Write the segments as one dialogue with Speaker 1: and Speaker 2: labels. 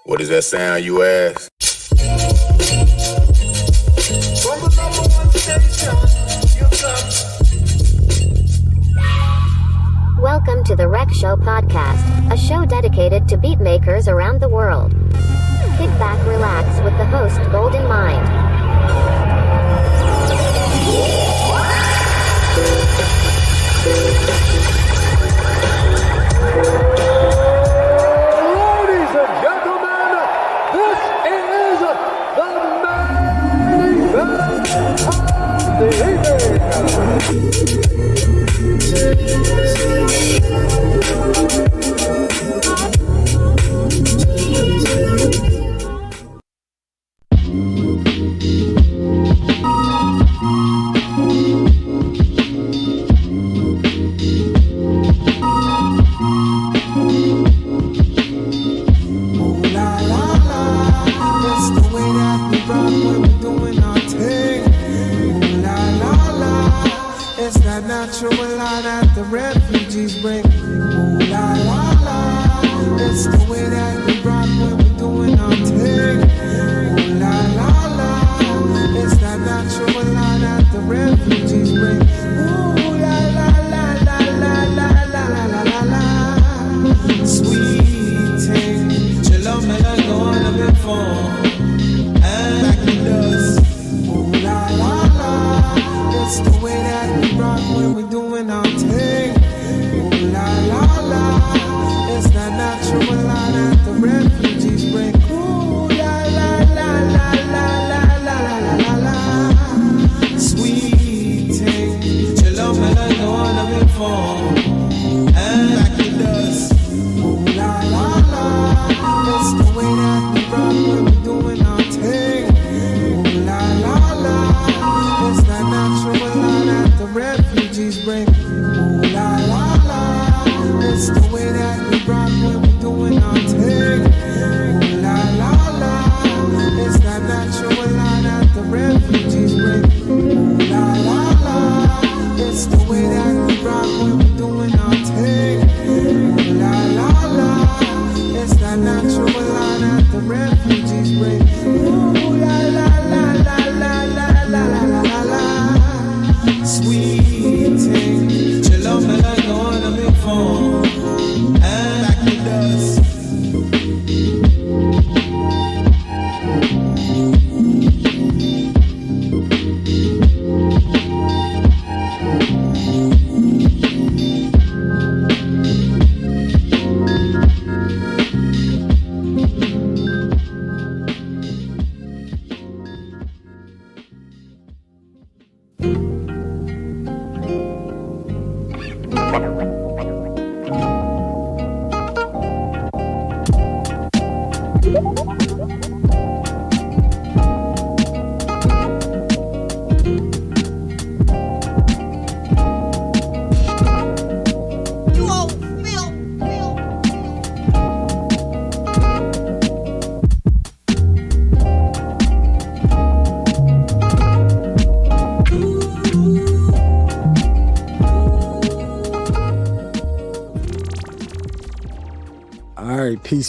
Speaker 1: What does that sound, you ask?
Speaker 2: From the #1 station, you come.
Speaker 3: Welcome to the Rec Show podcast, a show dedicated to beatmakers around the world. Kick back, relax with the host, Gldnmnd.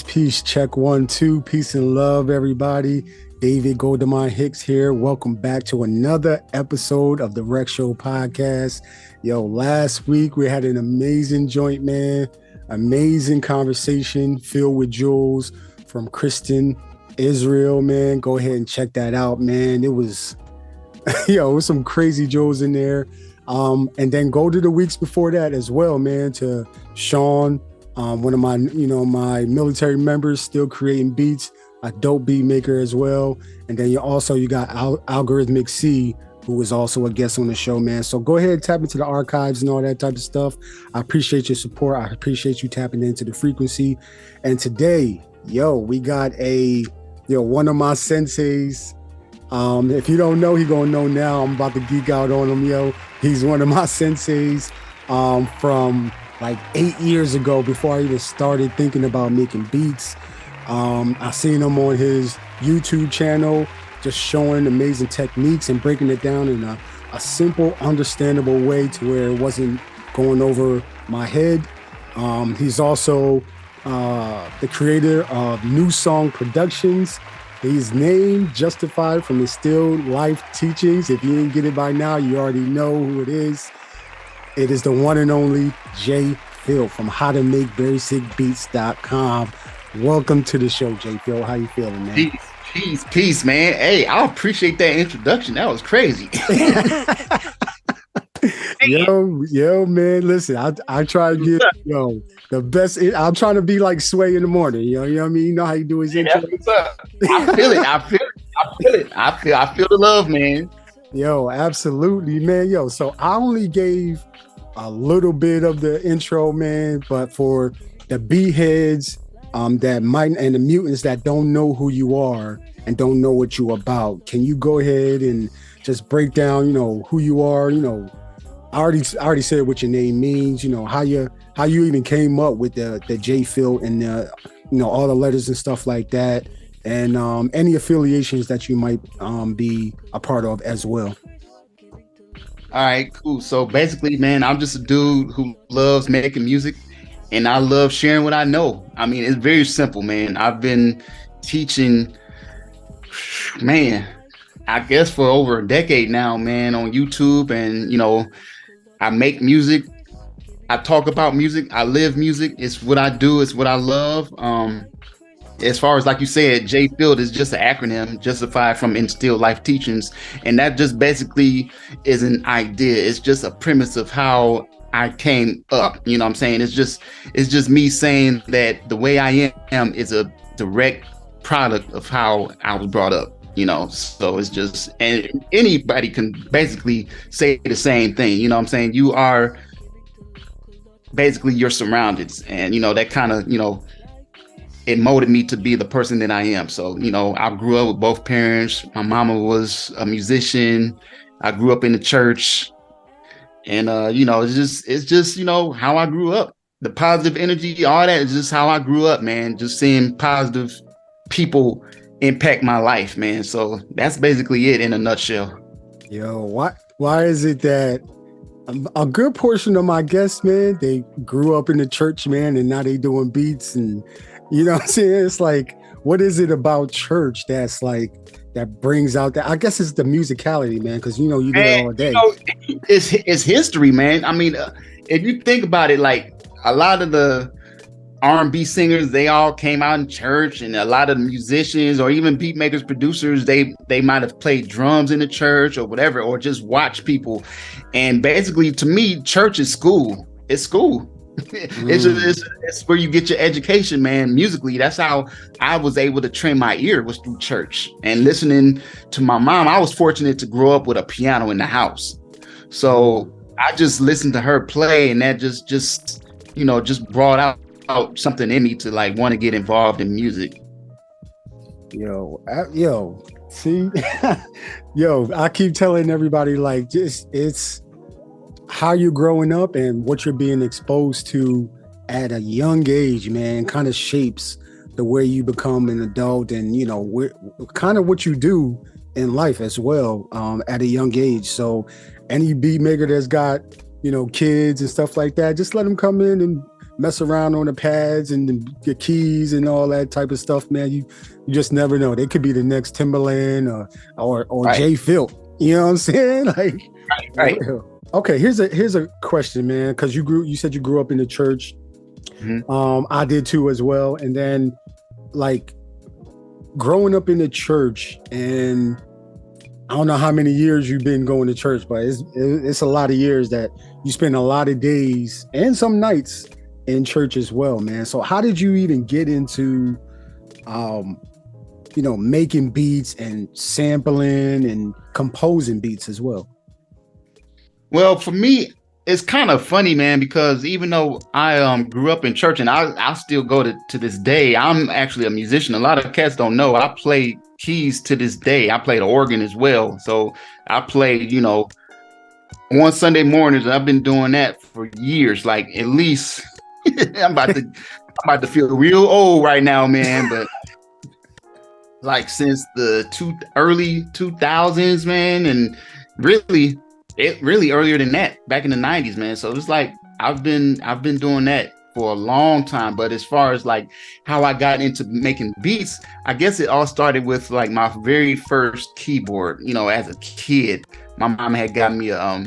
Speaker 4: Peace, check 1, 2, peace and love, everybody. David Gldnmnd Hicks here. Welcome back to another episode of the Rec Show podcast. Yo, last week we had an amazing joint, man. Amazing conversation filled with jewels from Kristen, Israel, man. Go ahead and check that out, man. It was, it was some crazy jewels in there. And then go to the weeks before that as well, man, to Sean, one of my, my military members, still creating beats, a dope beat maker as well. And then you got Algorithmic C, who was also a guest on the show, man. So go ahead and tap into the archives and all that type of stuff. I appreciate your support. I appreciate you tapping into the frequency. And today, we got one of my senseis. If you don't know, he gonna know now. I'm about to geek out on him, He's one of my senseis from like 8 years ago, before I even started thinking about making beats. I seen him on his YouTube channel, just showing amazing techniques and breaking it down in a simple, understandable way to where it wasn't going over my head. He's also the creator of Nusong Productions. His name justified from his still life teachings. If you didn't get it by now, you already know who it is. It is the one and only JFilt from howtomakebasicbeats.com. Welcome to the show, JFilt. How you feeling, man?
Speaker 5: Peace, man. Hey, I appreciate that introduction. That was crazy.
Speaker 4: Yo, man. Listen, I try to get the best. I'm trying to be like Sway in the morning. You know what I mean? You know how you do his intro.
Speaker 5: What's up? I feel it. I feel the love, man.
Speaker 4: Yo, absolutely, man. Yo, so I only gave a little bit of the intro, man, but for the beat heads that might, and the mutants that don't know who you are and don't know what you're about, can you go ahead and just break down, who you are? I already said what your name means. How you even came up with the JFilt and all the letters and stuff like that, and any affiliations that you might be a part of as well.
Speaker 5: All right, cool. So basically, man, I'm just a dude who loves making music, and I love sharing what I know. I mean, it's very simple, man. I've been teaching, man, I guess for over a decade now, man, on YouTube, and I make music. I talk about music. I live music. It's what I do. It's what I love. As far as, like you said, JFilt is just an acronym justified from instilled life teachings. And that just basically is an idea. It's just a premise of how I came up. You know what I'm saying? It's just me saying that the way I am is a direct product of how I was brought up. So it's just, and anybody can basically say the same thing. You know what I'm saying? You are basically your surroundings, and that kind of, it molded me to be the person that I am. So, I grew up with both parents. My mama was a musician. I grew up in the church, and it's just how I grew up. The positive energy, all that is just how I grew up, man. Just seeing positive people impact my life, man. So that's basically it in a nutshell.
Speaker 4: Yo, why is it that a good portion of my guests, man, they grew up in the church, man, and now they doing beats, and you know what I'm saying? It's like, what is it about church that's like that brings out that? I guess it's the musicality, man, because you do it all day.
Speaker 5: It's history, man. I mean, if you think about it, like a lot of the R&B singers, they all came out in church, and a lot of the musicians or even beat makers, producers, they might have played drums in the church or whatever, or just watch people. And basically, to me, church is school. It's school. It's where you get your education, man. Musically, that's how I was able to train my ear, was through church and listening to my mom. I was fortunate to grow up with a piano in the house, so I just listened to her play, and that just brought out something in me to like want to get involved in music.
Speaker 4: See, I keep telling everybody, like, it's how you're growing up and what you're being exposed to at a young age, man, kind of shapes the way you become an adult, and kind of what you do in life as well, at a young age. So any beat maker that's got kids and stuff like that, just let them come in and mess around on the pads and the keys and all that type of stuff, man. You just never know. They could be the next Timberland or right. JFilt. You know what I'm saying? Like,
Speaker 5: right.
Speaker 4: Okay, here's a question, man, because you said you grew up in the church. Mm-hmm. I did too as well. And then, like, growing up in the church, and I don't know how many years you've been going to church, but it's a lot of years that you spend a lot of days and some nights in church as well, man. So how did you even get into making beats and sampling and composing beats as well?
Speaker 5: Well, for me, it's kind of funny, man, because even though I grew up in church, and I still go to this day, I'm actually a musician. A lot of cats don't know I play keys to this day. I play the organ as well. So I played, on Sunday mornings, and I've been doing that for years, like at least I'm about to feel real old right now, man. But like since the early 2000s, man, and really earlier than that, back in the 90s, man. So it's like I've been doing that for a long time. But as far as like how I got into making beats, I guess it all started with like my very first keyboard. You know, as a kid, my mom had got me a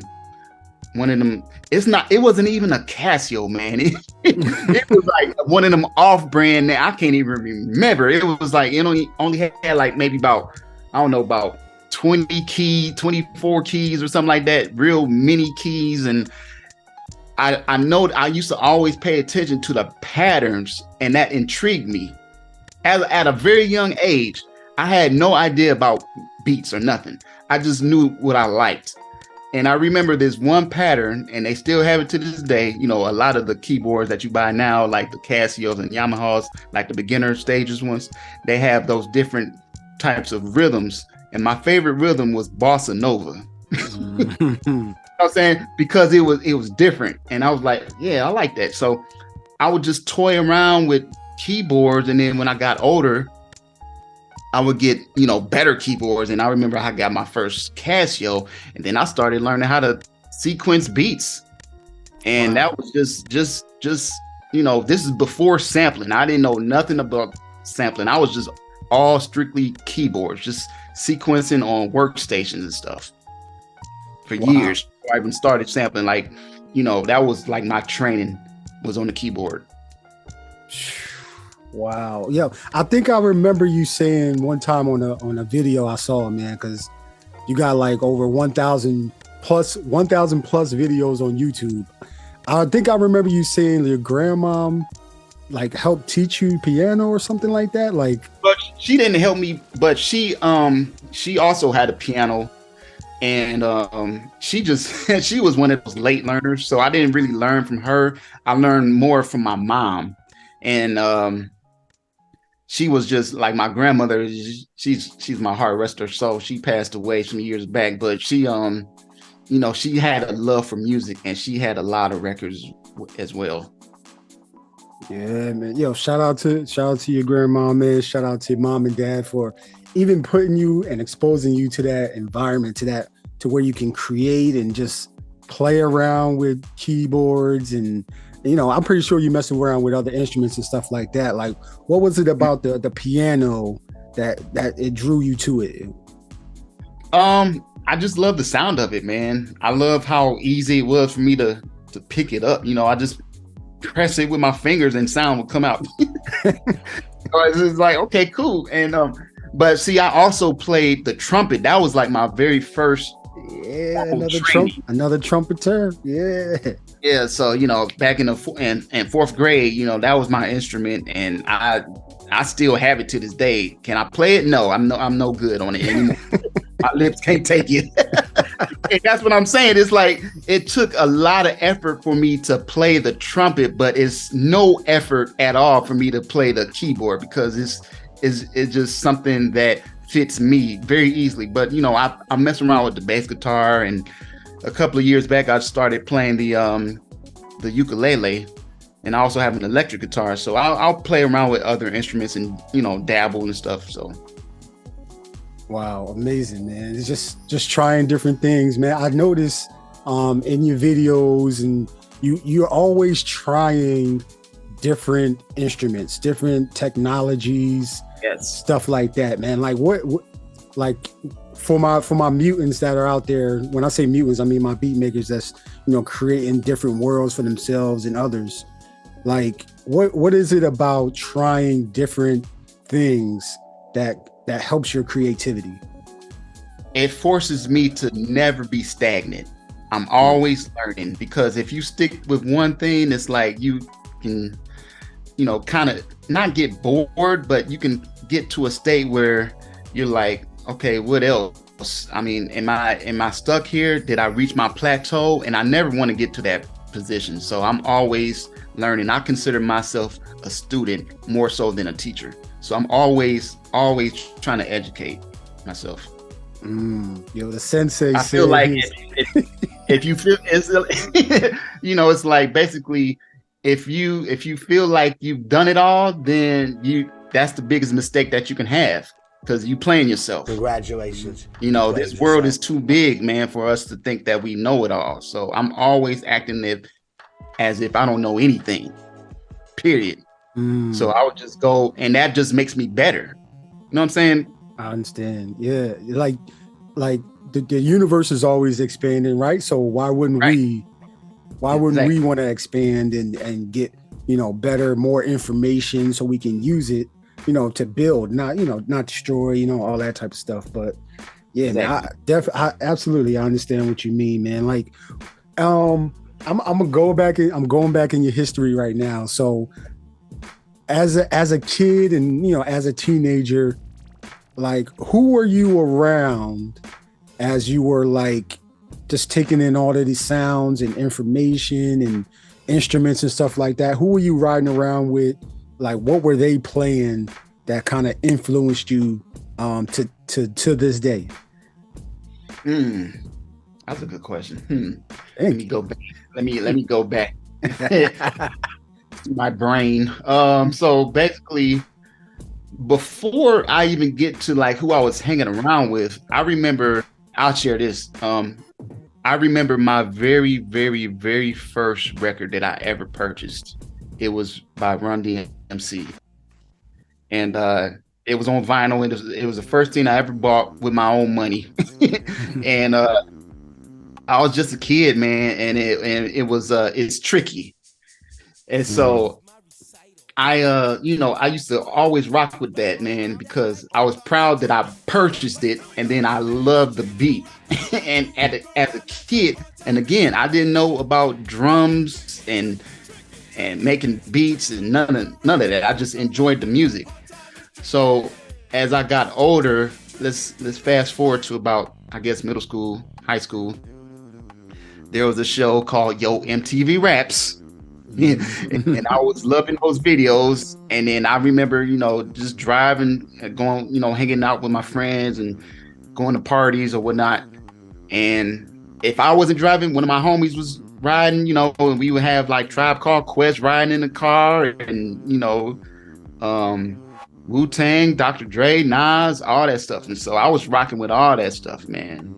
Speaker 5: one of them. It wasn't even a Casio, man. It was like one of them off-brand that I can't even remember. It was like it only had like maybe about, I don't know, about 24 keys or something like that, real mini keys. And I know I used to always pay attention to the patterns, and that intrigued me. At a very young age, I had no idea about beats or nothing. I just knew what I liked. And I remember this one pattern, and they still have it to this day. You know, a lot of the keyboards that you buy now, like the Casios and Yamahas, like the beginner stages ones, they have those different types of rhythms. And my favorite rhythm was Bossa Nova. You know what I'm saying? Because it was different. And I was like, yeah, I like that. So I would just toy around with keyboards. And then when I got older, I would get, you know, better keyboards. And I remember I got my first Casio, and then I started learning how to sequence beats. And that was just, you know, this is before sampling. I didn't know nothing about sampling. I was just all strictly keyboards, just sequencing on workstations and stuff for years before I even started sampling. Like, you know, that was like my training was on the keyboard.
Speaker 4: Wow. Yo, I think I remember you saying one time on a video I saw, man, because you got like over 1,000 plus videos on YouTube. I think I remember you saying your grandmom like helped teach you piano or something like that. Like,
Speaker 5: but she didn't help me, but she also had a piano, and she was one of those late learners. So I didn't really learn from her. I learned more from my mom. And she was just like my grandmother. She's my heart, rest her soul. She passed away some years back, but she you know, she had a love for music, and she had a lot of records as well.
Speaker 4: Yeah, man. Yo, shout out to your grandma, man. Shout out to your mom and dad for even putting you and exposing you to that environment, to where you can create and just play around with keyboards. And, you know, I'm pretty sure you messing around with other instruments and stuff like that. Like, what was it about the piano that it drew you to it?
Speaker 5: I just love the sound of it, man. I love how easy it was for me to pick it up. You know, I just press it with my fingers and sound would come out. So it's like, okay, cool. And but see, I also played the trumpet. That was like my very first.
Speaker 4: Yeah, another trumpeter. Yeah.
Speaker 5: So, you know, back in fourth grade, you know, that was my instrument, and I still have it to this day. Can I play it? No, I'm no good on it anymore. My lips can't take it. And that's what I'm saying. It's like it took a lot of effort for me to play the trumpet, but it's no effort at all for me to play the keyboard, because it's just something that fits me very easily. But, you know, I mess around with the bass guitar, and a couple of years back I started playing the ukulele, and I also have an electric guitar. So I'll play around with other instruments and, you know, dabble and stuff. So.
Speaker 4: Wow, amazing, man. It's just trying different things, man. I noticed in your videos, and you're always trying different instruments, different technologies, stuff like that, man. Like what like for my mutants that are out there, when I say mutants, I mean my beat makers that's, you know, creating different worlds for themselves and others. Like what is it about trying different things that helps your creativity?
Speaker 5: It forces me to never be stagnant. I'm always learning, because if you stick with one thing, it's like you can, you know, kind of not get bored, but you can get to a state where you're like, okay, what else? I mean, am I stuck here? Did I reach my plateau? And I never want to get to that position. So I'm always learning. I consider myself a student more so than a teacher. So I'm always trying to educate myself.
Speaker 4: Yo, the sensei.
Speaker 5: I feel like if you feel, it's, you know, it's like basically if you feel like you've done it all, then that's the biggest mistake that you can have, because you playing yourself.
Speaker 6: Congratulations.
Speaker 5: You know, this world is too big, man, for us to think that we know it all. So I'm always acting as if I don't know anything. period. So I would just go, and that just makes me better. You know what I'm saying?
Speaker 4: I understand. Yeah, like the universe is always expanding, right? So why wouldn't we? Why wouldn't we want to expand and get, you know, better, more information so we can use it, you know, to build, not, you know, not destroy, you know, all that type of stuff. But yeah, man, I absolutely understand what you mean, man. Like, I'm gonna go back. I'm going back in your history right now. So as a kid and, you know, as a teenager, like, who were you around as you were like just taking in all of these sounds and information and instruments and stuff like that? Who were you riding around with? Like, what were they playing that kind of influenced you to this day?
Speaker 5: That's a good question. Let me go back. Let me go back to my brain. So basically, before I even get to like who I was hanging around with, I remember, I'll share this. I remember my very, very, very first record that I ever purchased. It was by Run DMC. And it was on vinyl, and it was the first thing I ever bought with my own money. And I was just a kid, man, and it was it's tricky. And so I used to always rock with that, man, because I was proud that I purchased it, and then I loved the beat. And as a kid, and again, I didn't know about drums and making beats and none of that. I just enjoyed the music. So as I got older, let's fast forward to about, I guess, middle school, high school. There was a show called Yo MTV Raps. And I was loving those videos. And then I remember, you know, just driving and going, you know, hanging out with my friends and going to parties or whatnot. And if I wasn't driving, one of my homies was riding, you know, and we would have like Tribe Called Quest riding in the car, and, you know, Wu-Tang, Dr. Dre, Nas, all that stuff. And so I was rocking with all that stuff, man.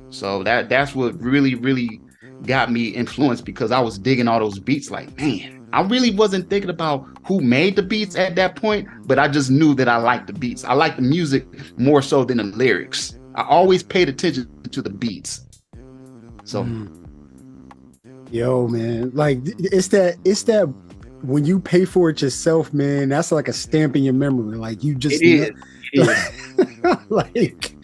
Speaker 5: So that's what really, really got me influenced, because I was digging all those beats. Like, man, I really wasn't thinking about who made the beats at that point, but I just knew that I liked the beats. I liked the music more so than the lyrics. I always paid attention to the beats. So
Speaker 4: yo, man, like it's that when you pay for it yourself, man, that's like a stamp in your memory. Like, you just
Speaker 5: it is.
Speaker 4: like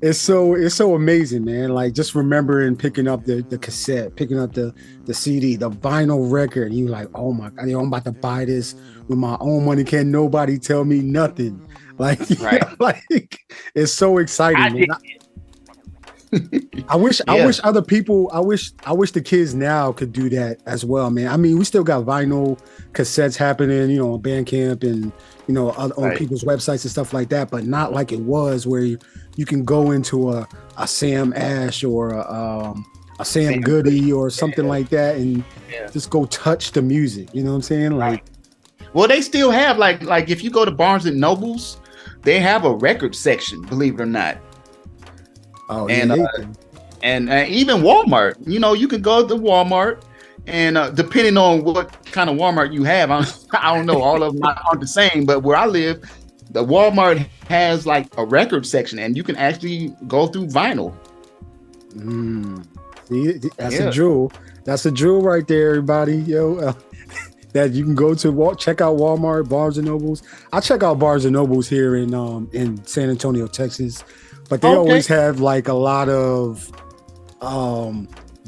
Speaker 4: it's so amazing, man. Like, just remembering picking up the cassette, picking up the CD, the vinyl record, and you like, oh my God, I'm about to buy this with my own money. Can't nobody tell me nothing. Like, right. Like, it's so exciting, man. I wish other people, I wish the kids now could do that as well, man. I mean, we still got vinyl cassettes happening, you know, on Bandcamp and, you know, on people's websites and stuff like that, but not like it was, where you can go into a Sam Ash or a Sam Goody or something like that and just go touch the music. You know what I'm saying? Like,
Speaker 5: well, they still have like if you go to Barnes and Nobles, they have a record section, believe it or not. Oh, and even Walmart, you know, you can go to Walmart, and depending on what kind of Walmart you have, I don't know, all of them aren't the same, but where I live, the Walmart has like a record section, and you can actually go through vinyl.
Speaker 4: See, that's a jewel. That's a jewel right there, everybody. Yo, that you can go to check out Walmart, Barnes and Nobles. I check out Barnes and Nobles here in San Antonio, Texas. But they always have like a lot of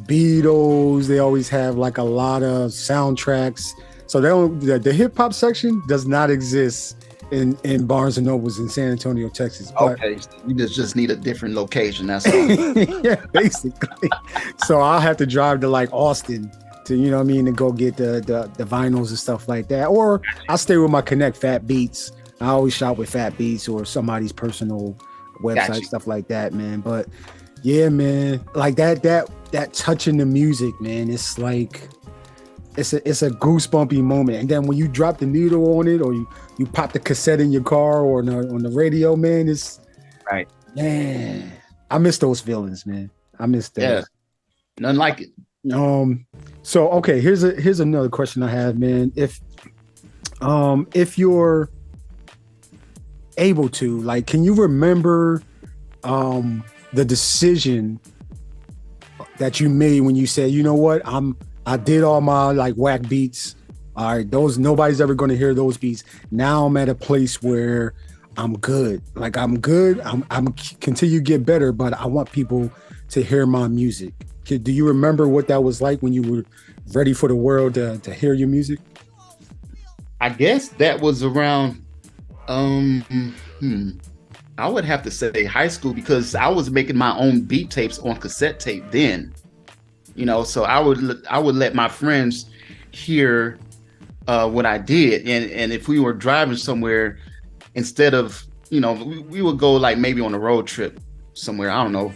Speaker 4: Beatles. They always have like a lot of soundtracks. So the hip hop section does not exist in Barnes and Nobles in San Antonio, Texas. But,
Speaker 5: okay, you just need a different location. That's all.
Speaker 4: Yeah, basically. So I'll have to drive to like Austin to, you know what I mean, to go get the vinyls and stuff like that. Or I'll stay with my Connect Fat Beats. I always shop with Fat Beats or somebody's personal website, stuff like that, man. But yeah, man, like that touching the music, man, it's like it's a goosebumpy moment. And then when you drop the needle on it, or you pop the cassette in your car or on the radio, man, it's
Speaker 5: right.
Speaker 4: Man, I miss those feelings, man. I miss those.
Speaker 5: Yeah, none like it.
Speaker 4: So okay, here's another question I have, man. If If you're able to, like, can you remember the decision that you made when you said, you know what, I did all my like whack beats. All right, those nobody's ever going to hear those beats. Now I'm at a place where I'm good. Like I'm good. I'm continue to get better, but I want people to hear my music. Do you remember what that was like when you were ready for the world to hear your music?
Speaker 5: I guess that was around I would have to say high school, because I was making my own beat tapes on cassette tape then. You know, so I would let my friends hear what I did, and if we were driving somewhere, instead of, you know, we would go like maybe on a road trip somewhere, I don't know.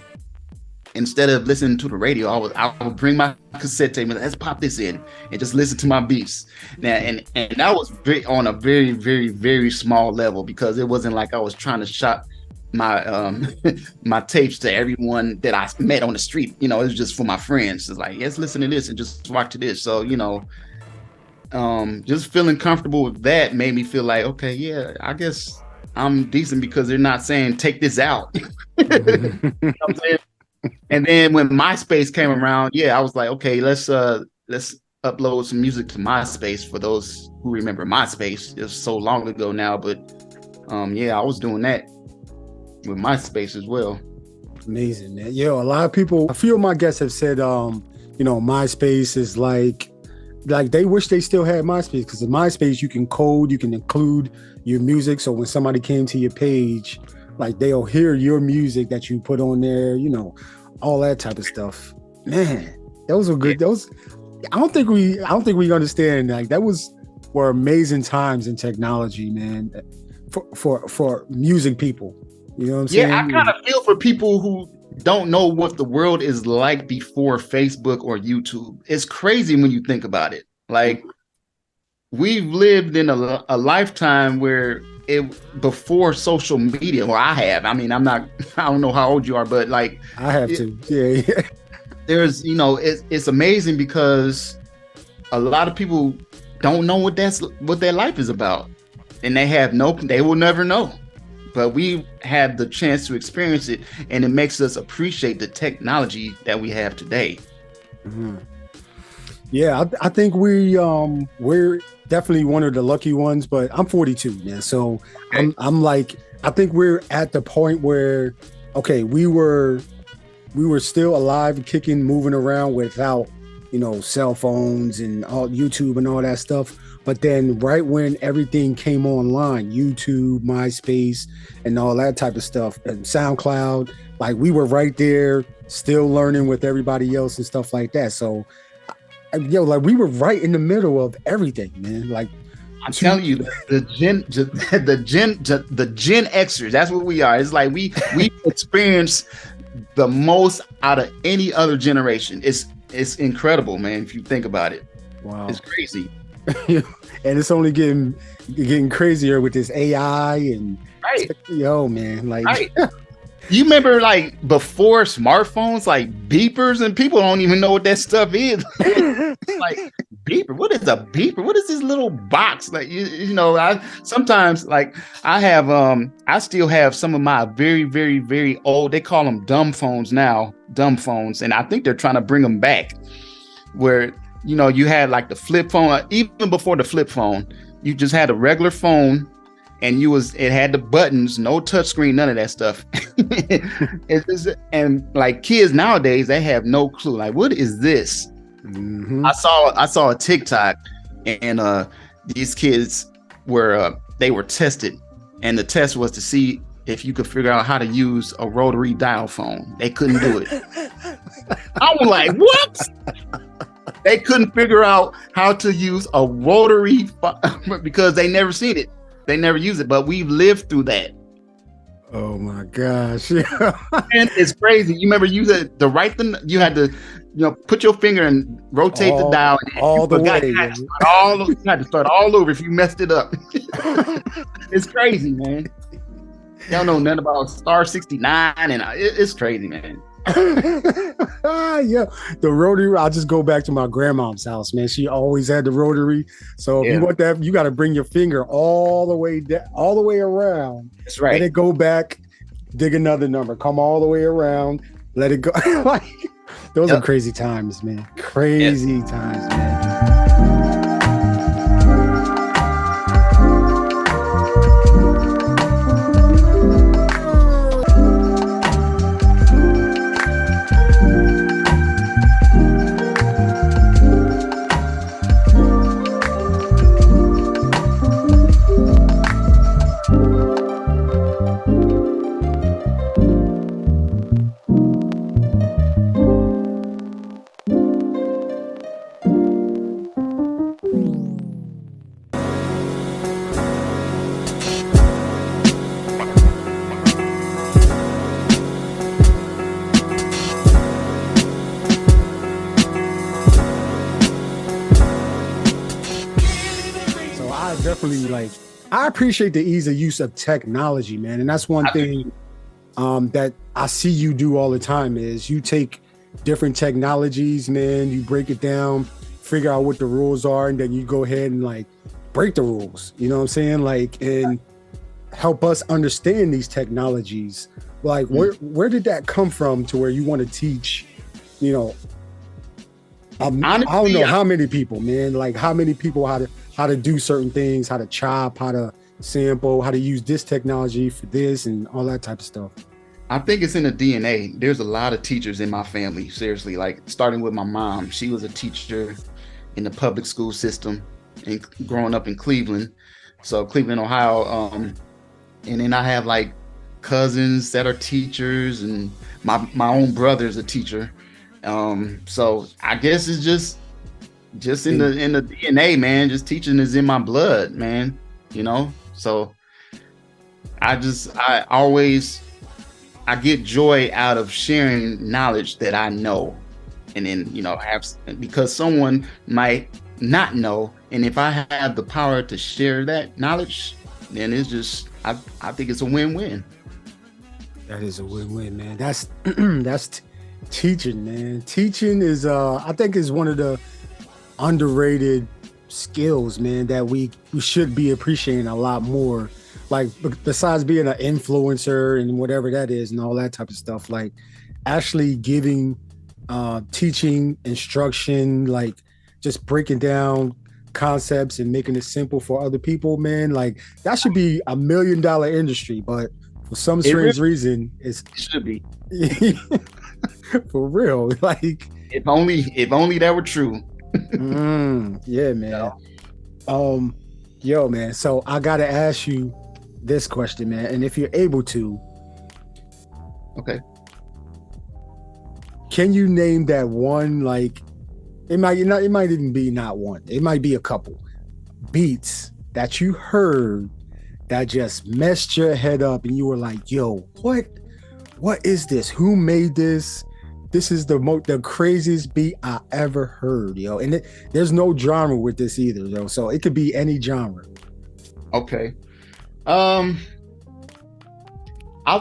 Speaker 5: Instead of listening to the radio, I would bring my cassette tape and let's pop this in and just listen to my beats. Now, and that was on a very, very, very small level, because it wasn't like I was trying to shop my my tapes to everyone that I met on the street. You know, it was just for my friends. It's like, let's listen to this and just watch to this. So, you know, just feeling comfortable with that made me feel like, okay, yeah, I guess I'm decent, because they're not saying take this out. You know what I'm saying? And then when MySpace came around, yeah, I was like, okay, let's upload some music to MySpace. For those who remember MySpace, it's so long ago now, but yeah, I was doing that with MySpace as well.
Speaker 4: Amazing, man. Yo, a lot of people, a few of my guests have said, you know, MySpace is like they wish they still had MySpace, because in MySpace you can code, you can include your music. So when somebody came to your page, like they'll hear your music that you put on there, you know, all that type of stuff. Man, those were good. Those, I don't think we understand. Like were amazing times in technology, man, for music people. You know what I'm saying?
Speaker 5: Yeah, I kind of feel for people who don't know what the world is like before Facebook or YouTube. It's crazy when you think about it. Like, we've lived in a lifetime where before social media. Well, I have. I mean, I don't know how old you are, but like
Speaker 4: I have to. Yeah.
Speaker 5: There's, you know, it's amazing, because a lot of people don't know what their life is about, and they will never know. But we have the chance to experience it, and it makes us appreciate the technology that we have today.
Speaker 4: Mm-hmm. Yeah, I think we're definitely one of the lucky ones, but I'm 42, man. So okay. I'm like, I think we're at the point where, okay, we were still alive, kicking, moving around without, you know, cell phones and all YouTube and all that stuff. But then right when everything came online, YouTube, MySpace, and all that type of stuff, and SoundCloud, like we were right there, still learning with everybody else and stuff like that. So, yo, like we were right in the middle of everything, man. Like
Speaker 5: I'm telling you, the Gen Xers, that's what we are. It's like we experience the most out of any other generation. It's incredible, man. If you think about it, wow, it's crazy.
Speaker 4: And it's only getting crazier with this AI and
Speaker 5: right.
Speaker 4: Yo, man, like
Speaker 5: right. You remember like before smartphones, like beepers, and people don't even know what that stuff is. Like beeper, what is a beeper? What is this little box? Like you know, I sometimes like I have I still have some of my very, very, very old, they call them dumb phones now, dumb phones, and I think they're trying to bring them back, where you know, you had like the flip phone. Even before the flip phone, you just had a regular phone, and it had the buttons, no touch screen, none of that stuff. And like kids nowadays, they have no clue. Like, what is this? Mm-hmm. I saw a TikTok, and these kids were tested, and the test was to see if you could figure out how to use a rotary dial phone. They couldn't do it. I was like, what? They couldn't figure out how to use a rotary because they never seen it. They never use it, but we've lived through that.
Speaker 4: Oh my gosh.
Speaker 5: And it's crazy. You remember you had to write them, you had to, you know, put your finger and rotate the dial.
Speaker 4: All the way.
Speaker 5: You had to start all over if you messed it up. It's crazy, man. Y'all know nothing about star 69, and it's crazy, man.
Speaker 4: Yeah, the rotary. I'll just go back to my grandmom's house, man. She always had the rotary. So if you want that, you got to bring your finger all the way down, all the way around.
Speaker 5: That's right.
Speaker 4: Let it go back, dig another number, come all the way around, let it go. Like, those are crazy times, man. Crazy times, man. I appreciate the ease of use of technology, man. And that's one thing that I see you do all the time is you take different technologies, man, you break it down, figure out what the rules are, and then you go ahead and like break the rules, you know what I'm saying? Like, and help us understand these technologies. Like, where did that come from to where you want to teach, you know, honestly, I don't know how many people, man, like how many people how to do certain things, how to chop, how to sample, how to use this technology for this and all that type of stuff.
Speaker 5: I think it's in the DNA. There's a lot of teachers in my family, seriously, like starting with my mom. She was a teacher in the public school system and growing up in Cleveland. So Cleveland, Ohio. And then I have like cousins that are teachers and my own brother's a teacher. So I guess it's just in the DNA, man. Just teaching is in my blood, man. You know, so I get joy out of sharing knowledge that I know, and then because someone might not know, and if I have the power to share that knowledge, then it's just I think it's a win-win.
Speaker 4: That is a win-win, man. That's teaching, man. Teaching is I think is one of the underrated skills, man, that we should be appreciating a lot more. Like, besides being an influencer and whatever that is and all that type of stuff, like actually giving teaching instruction, like just breaking down concepts and making it simple for other people, man, like that should be $1 million industry, but for some strange reason it
Speaker 5: should be.
Speaker 4: For real, like
Speaker 5: if only that were true.
Speaker 4: Yeah, man. Yo, man, so I gotta ask you this question, man, and if you're able to,
Speaker 5: okay,
Speaker 4: can you name that one, like it might even be not one, it might be a couple beats that you heard that just messed your head up and you were like, yo, what is this? Who made this? This is the craziest beat I ever heard, yo. And there's no genre with this either, yo. So it could be any genre.
Speaker 5: Okay. I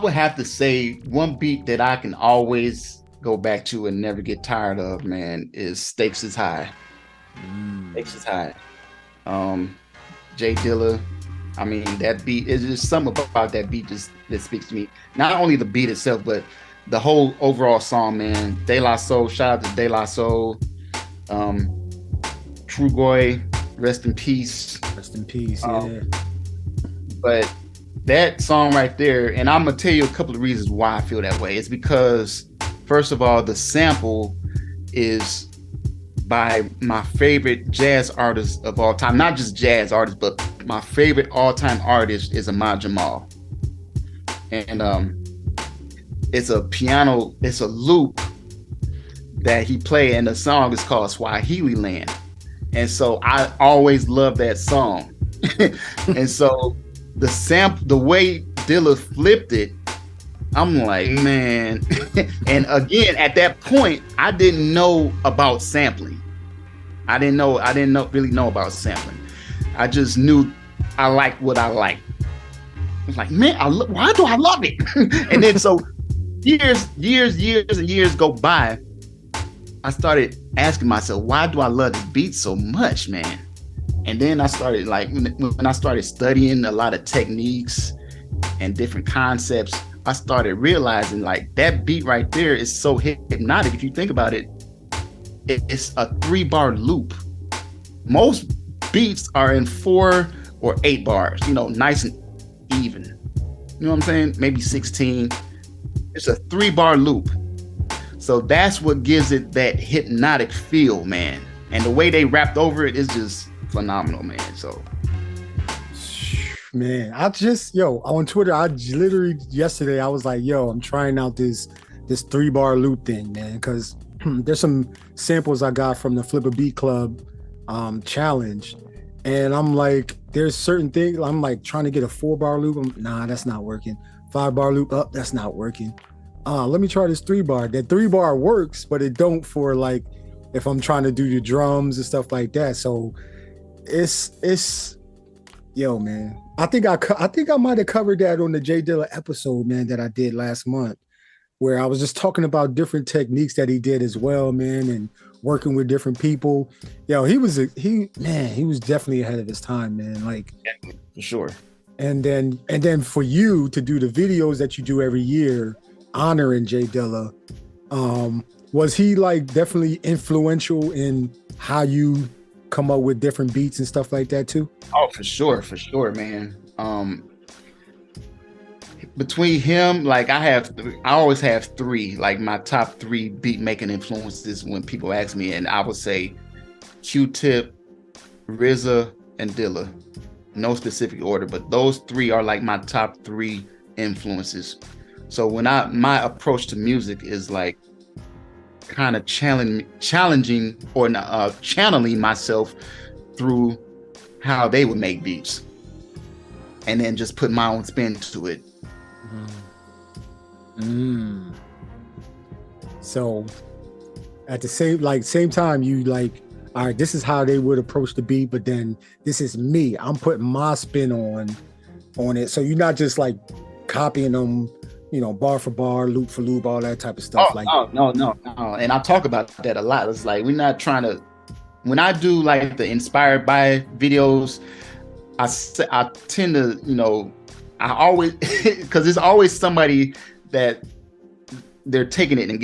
Speaker 5: would have to say one beat that I can always go back to and never get tired of, man, is Stakes is High. Stakes is High. Jay Dilla. I mean, that beat is just something about that beat that speaks to me. Not only the beat itself, but the whole overall song, man. De La Soul, shout out to De La Soul. Trugoy, rest in peace.
Speaker 4: Rest in peace, yeah.
Speaker 5: But that song right there, and I'm gonna tell you a couple of reasons why I feel that way. It's because, first of all, the sample is by my favorite jazz artist of all time. Not just jazz artist, but my favorite all-time artist is Ahmad Jamal. And it's a piano, it's a loop that he played, and the song is called ATLien. And so I always love that song. And so the way Dilla flipped it, I'm like, man. And again, at that point, I didn't know about sampling. I didn't really know about sampling. I just knew I liked what I liked. I was like, man, why do I love it? And then so years go by, I started asking myself, why do I love the beat so much, man? And then I started when I started studying a lot of techniques and different concepts, I started realizing like that beat right there is so hypnotic. If you think about it, it's a 3-bar loop. Most beats are in 4 or 8 bars, nice and even. You know what I'm saying? Maybe 16. It's a 3-bar loop. So that's what gives it that hypnotic feel, man. And the way they rapped over it is just phenomenal, man. So,
Speaker 4: man, on Twitter, I literally yesterday I was like, I'm trying out this 3-bar loop thing, man, because there's some samples I got from the Flip a Beat Club challenge, and I'm like, there's certain things I'm like trying to get a 4-bar loop. Nah, that's not working. 5-bar loop, that's not working. Let me try this 3-bar. That 3-bar works, but it don't for like if I'm trying to do the drums and stuff like that. So it's man. I think I might have covered that on the J Dilla episode, man, that I did last month, where I was just talking about different techniques that he did as well, man, and working with different people. He was definitely ahead of his time, man. Like,
Speaker 5: for sure.
Speaker 4: And then for you to do the videos that you do every year honoring J Dilla, was he like definitely influential in how you come up with different beats and stuff like that too?
Speaker 5: Oh, for sure, man. Between him, like I always have 3, like my top 3 beat making influences when people ask me, and I would say Q-Tip, RZA, and Dilla. No specific order, but those 3 are like my top 3 influences. So when my approach to music is like kind of challenging or channeling myself through how they would make beats, and then just put my own spin to it.
Speaker 4: So at the same time, you like, all right, this is how they would approach the beat, but then this is me. I'm putting my spin on it. So you're not just like copying them, bar for bar, loop for loop, all that type of stuff.
Speaker 5: No. And I talk about that a lot. It's like, we're not trying to, when I do like the inspired by videos, I tend to, I always, because there's always somebody that they're taking it and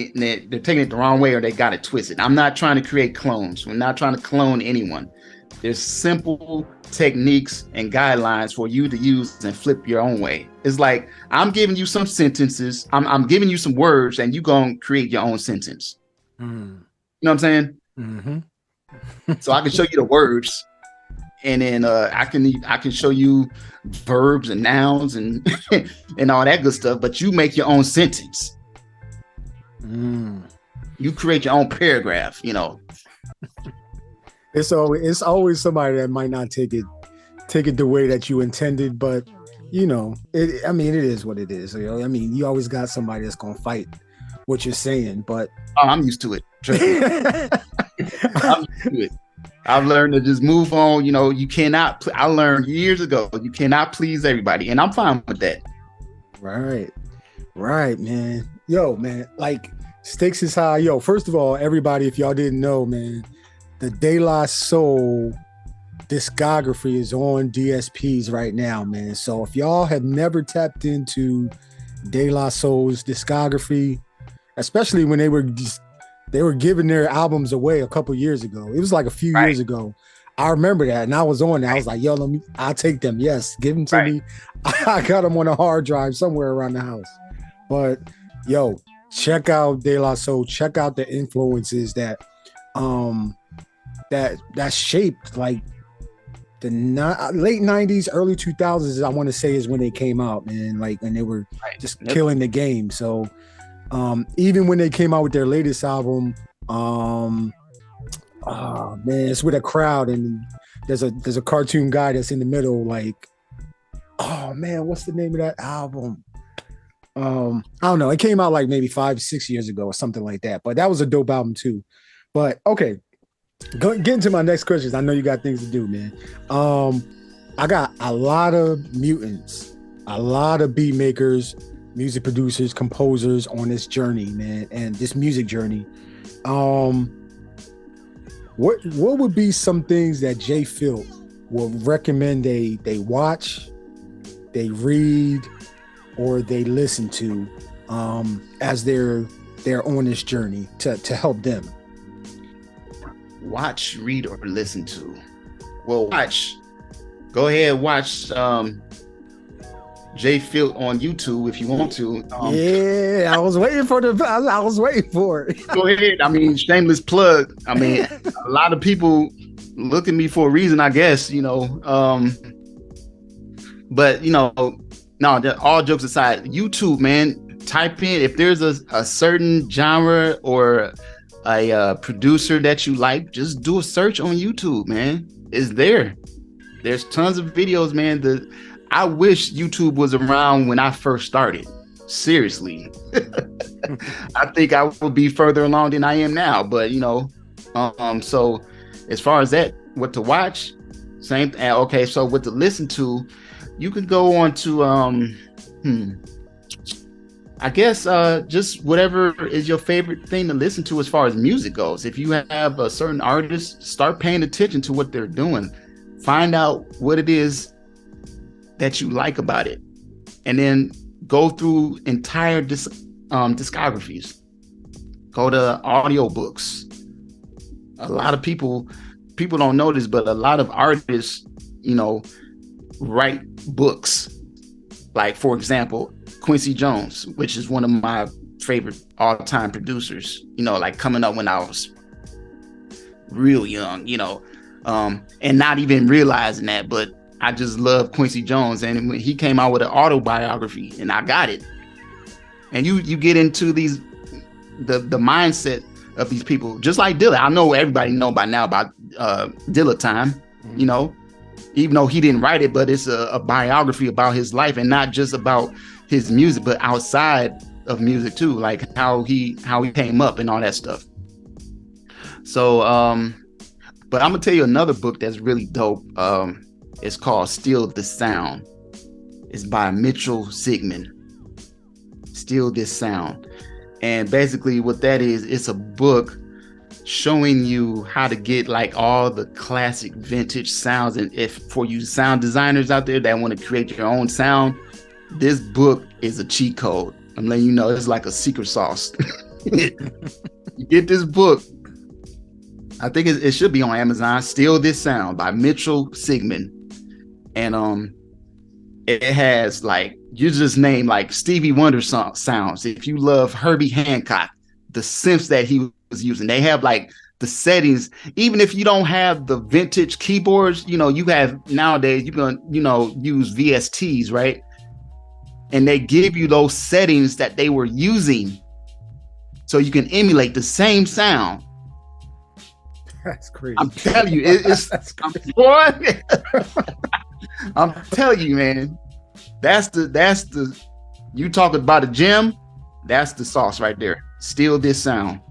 Speaker 5: they're taking it the wrong way, or they got it twisted. I'm not trying to create clones. We're not trying to clone anyone. There's simple techniques and guidelines for you to use and flip your own way. It's like, I'm giving you some sentences. I'm giving you some words, and you gonna create your own sentence. You know what I'm saying?
Speaker 4: Mm-hmm.
Speaker 5: So I can show you the words, and then I can show you verbs and nouns and and all that good stuff. But you make your own sentence. You create your own paragraph.
Speaker 4: It's always somebody that might not take it the way that you intended, but it is what it is. You always got somebody that's gonna fight what you're saying, but
Speaker 5: I'm used to it. I'm used to it. I've learned to just move on. You cannot. I learned years ago, you cannot please everybody, and I'm fine with that.
Speaker 4: Right, man. Man, like stakes is high. First of all, everybody, if y'all didn't know, man, the De La Soul discography is on DSPs right now, man. So if y'all have never tapped into De La Soul's discography, especially when they were giving their albums away a couple years ago. It was like a few years ago. I remember that, and I was on there. I was like, I'll take them. Yes, give them to me. I got them on a hard drive somewhere around the house. But check out De La Soul. Check out the influences that shaped like the late 90s, early 2000s, I want to say, is when they came out, man. Like, and they were just killing the game. So even when they came out with their latest album, it's with a crowd, and there's a cartoon guy that's in the middle, like, oh man, what's the name of that album? I don't know. It came out like maybe 5-6 years ago or something like that. But that was a dope album too. But okay, get into my next questions. I know you got things to do, man. I got a lot of mutants, a lot of beat makers music producers, composers on this journey, man, and this music journey. What would be some things that JFilt would recommend they watch, they read, or they listen to as they're on this journey to help them?
Speaker 5: Watch, read, or listen to. Well, watch. Go ahead, watch JFilt on YouTube if you want to.
Speaker 4: Yeah, I was waiting for it.
Speaker 5: Go ahead. I mean, shameless plug. I mean, a lot of people look at me for a reason, I guess, you know. But you know, no, all jokes aside, YouTube, man, type in if there's a certain genre or a producer that you like, just do a search on YouTube, man. It's there. There's tons of videos, man. I wish YouTube was around when I first started. Seriously. I think I would be further along than I am now. But you know, so as far as that, what to watch, same thing. Okay, so what to listen to, you could go on to I guess just whatever is your favorite thing to listen to as far as music goes. If you have a certain artist, start paying attention to what they're doing. Find out what it is that you like about it, and then go through entire discographies. Go to audiobooks. A lot of people don't know this, but a lot of artists, you know, write books. Like, for example, Quincy Jones, which is one of my favorite all-time producers, you know, like coming up when I was real young, you know, and not even realizing that, but I just love Quincy Jones. And when he came out with an autobiography, and I got it. And you get into the mindset of these people, just like Dilla. I know everybody know by now about Dilla Time, you know, even though he didn't write it, but it's a biography about his life, and not just about his music, but outside of music too, like how he came up and all that stuff. So, but I'm gonna tell you another book that's really dope. It's called Still This Sound. It's by Mitchell Sigmand. Still This Sound. And basically what that is, it's a book showing you how to get like all the classic vintage sounds. And if for you sound designers out there that want to create your own sound, this book is a cheat code. I'm letting you know, it's like a secret sauce. You get this book. I think it should be on Amazon. Still This Sound by Mitchell Sigmand. And it has, like, you just name like Stevie Wonder sounds. If you love Herbie Hancock, the synths that he was using, they have like the settings. Even if you don't have the vintage keyboards, you know, you have nowadays, you can, you know, use VSTs, right? And they give you those settings that they were using, so you can emulate the same sound.
Speaker 4: That's crazy.
Speaker 5: I'm telling you, it's boy. I'm telling you, man. That's the you talk about a gem, that's the sauce right there. Still This Sound.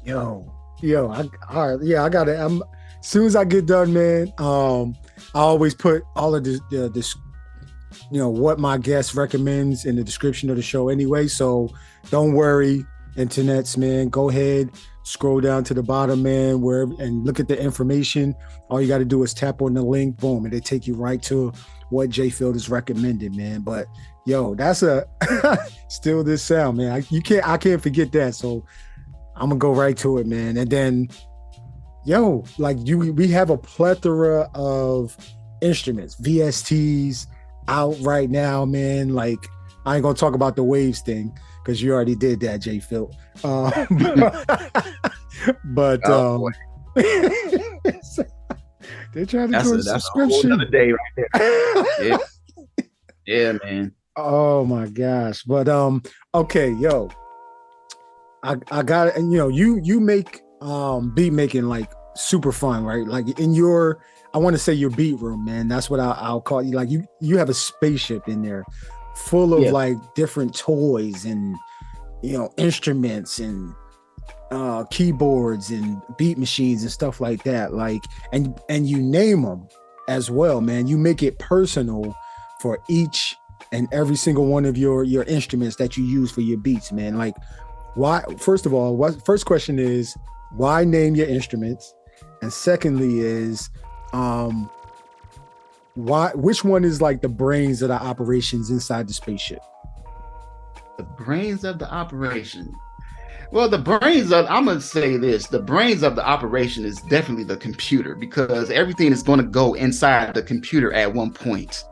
Speaker 4: Yo, all right, yeah, I got it. As soon as I get done, man, I always put all of this, you know, what my guest recommends in the description of the show anyway. So don't worry, internets, man. Go ahead, scroll down to the bottom, man, and look at the information. All you got to do is tap on the link, boom, and they take you right to what JFilt is recommended, man. But yo, that's a Still This Sound, man. I can't forget that. So I'm gonna go right to it, man. And then, yo, like we have a plethora of instruments, VSTs out right now, man. Like, I ain't gonna talk about the waves thing because you already did that, JFilt. But they're trying to do a subscription.
Speaker 5: A whole day right there. Yeah, man.
Speaker 4: Oh my gosh. But okay, yo, I got it. And you know, you make beat making like super fun, right? Like in your, I want to say your beat room, man. That's what I'll call you. Like you have a spaceship in there full of like different toys and, you know, instruments and keyboards and beat machines and stuff like that. Like, and you name them as well, man. You make it personal for each and every single one of your instruments that you use for your beats, man. Like, why? First of all, first question is, why name your instruments? And secondly is, which one is like the brains of the operations inside the spaceship?
Speaker 5: The brains of the operation. Well, I'm gonna say this, the brains of the operation is definitely the computer, because everything is going to go inside the computer at one point.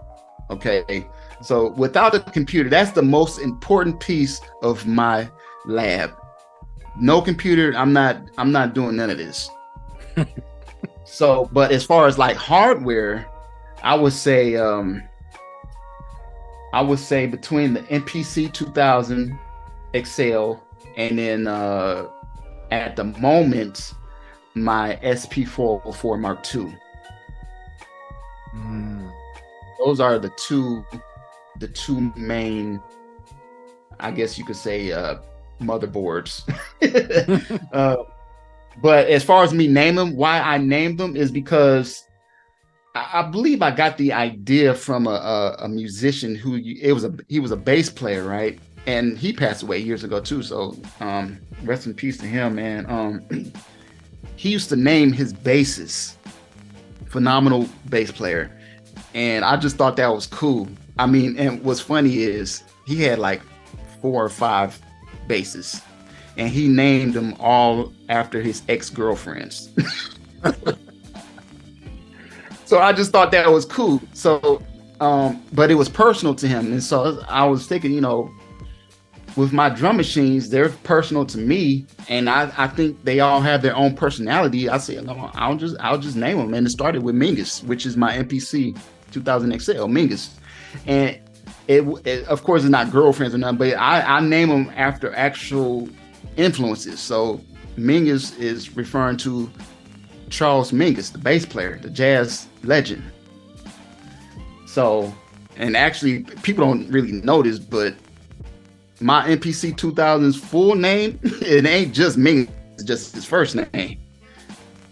Speaker 5: Okay. So without a computer, that's the most important piece of my lab. No computer, I'm not doing none of this. So, but as far as like hardware, I would say between the MPC 2000 XL and then at the moment my SP404 Mark II. Those are the two main, I guess you could say, motherboards. But as far as me name them, why I named them is because I believe I got the idea from a musician he was a bass player, right? And he passed away years ago too. So rest in peace to him, man. He used to name his basses phenomenal bass player. And I just thought that was cool. I mean, and what's funny is he had like 4 or 5 basses, and he named them all after his ex-girlfriends. So I just thought that was cool. So, but it was personal to him. And so I was thinking, you know, with my drum machines, they're personal to me. And I think they all have their own personality. I said, no, I'll just name them. And it started with Mingus, which is my MPC 2000 XL, Mingus. And it of course, it's not girlfriends or nothing, but I name them after actual influences. So Mingus is referring to Charles Mingus, the bass player, the jazz legend. So, and actually people don't really know this, but my MPC 2000's full name, it ain't just Mingus, it's just his first name.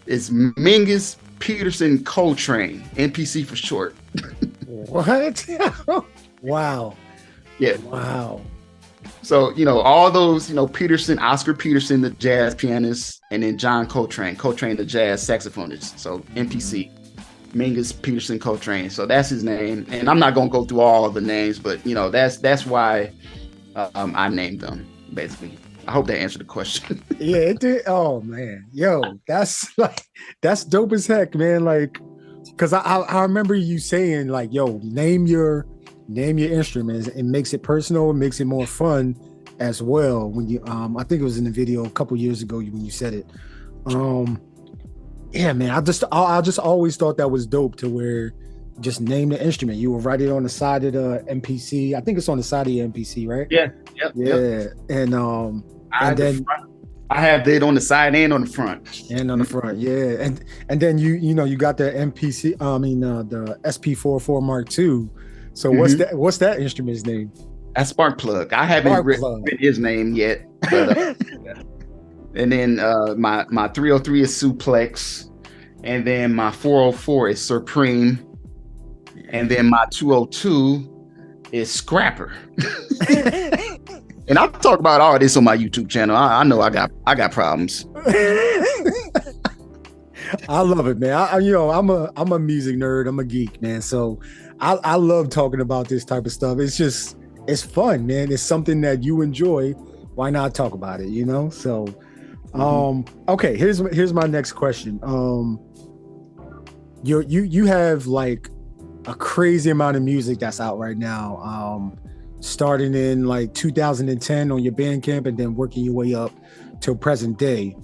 Speaker 5: It's Mingus Peterson Coltrane, MPC for short.
Speaker 4: What? Wow.
Speaker 5: Yeah.
Speaker 4: Wow.
Speaker 5: So, you know, all those, you know, Peterson, Oscar Peterson, the jazz pianist, and then John Coltrane, the jazz saxophonist. So MPC, Mingus Peterson Coltrane. So that's his name. And I'm not going to go through all of the names, but, you know, that's why I named them, basically. I hope that answered the question.
Speaker 4: Yeah, it did. Oh, man. Yo, that's dope as heck, man. Like, because I remember you saying, like, yo, name your instruments. It makes it personal. It makes it more fun as well. When you, I think it was in the video a couple years ago when you said it. Yeah, man. I just always thought that was dope, to where just name the instrument. You will write it on the side of the MPC. I think it's on the side of the MPC, right?
Speaker 5: Yeah. Yep,
Speaker 4: yeah.
Speaker 5: Yep.
Speaker 4: And then
Speaker 5: I have it on the side and on the front.
Speaker 4: And on the front, yeah. And then you got the MPC. The SP404 Mark II. So what's that instrument's name?
Speaker 5: That's Sparkplug. I haven't written his name yet. But, and then my 303 is Suplex, and then my 404 is Supreme, and then my 202 is Scrapper. And I'll talk about all this on my YouTube channel. I know I got problems.
Speaker 4: I love it, man. I'm a music nerd. I'm a geek, man. So I love talking about this type of stuff. It's fun, man. It's something that you enjoy. Why not talk about it? You know. So, okay. Here's my next question. You have like a crazy amount of music that's out right now. Starting in like 2010 on your Bandcamp, and then working your way up till present day.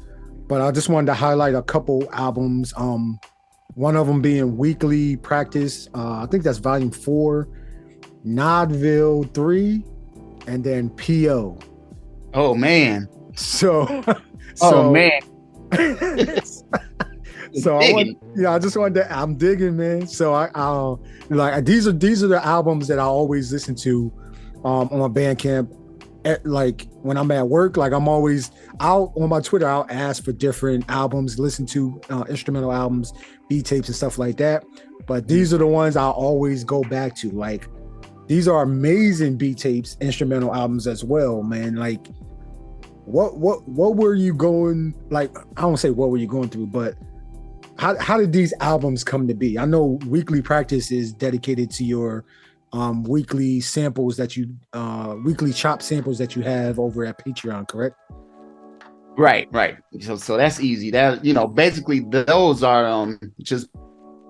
Speaker 4: But I just wanted to highlight a couple albums. One of them being Weekly Practice. I think that's Volume 4, Nodville 3, and then P.O.
Speaker 5: Oh man.
Speaker 4: Oh
Speaker 5: man.
Speaker 4: So I'm digging, man. So I like these are the albums that I always listen to on my Bandcamp. Like when I'm at work, like I'm always out on my Twitter, I'll ask for different albums, listen to instrumental albums, beat tapes and stuff like that. But these are the ones I always go back to. Like these are amazing beat tapes, instrumental albums as well, man. Like, what were you going, like, I don't say what were you going through, but how did these albums come to be? I know Weekly Practice is dedicated to your weekly samples that you weekly chop samples that you have over at Patreon, correct?
Speaker 5: Right. So that's easy. That, you know, basically those are just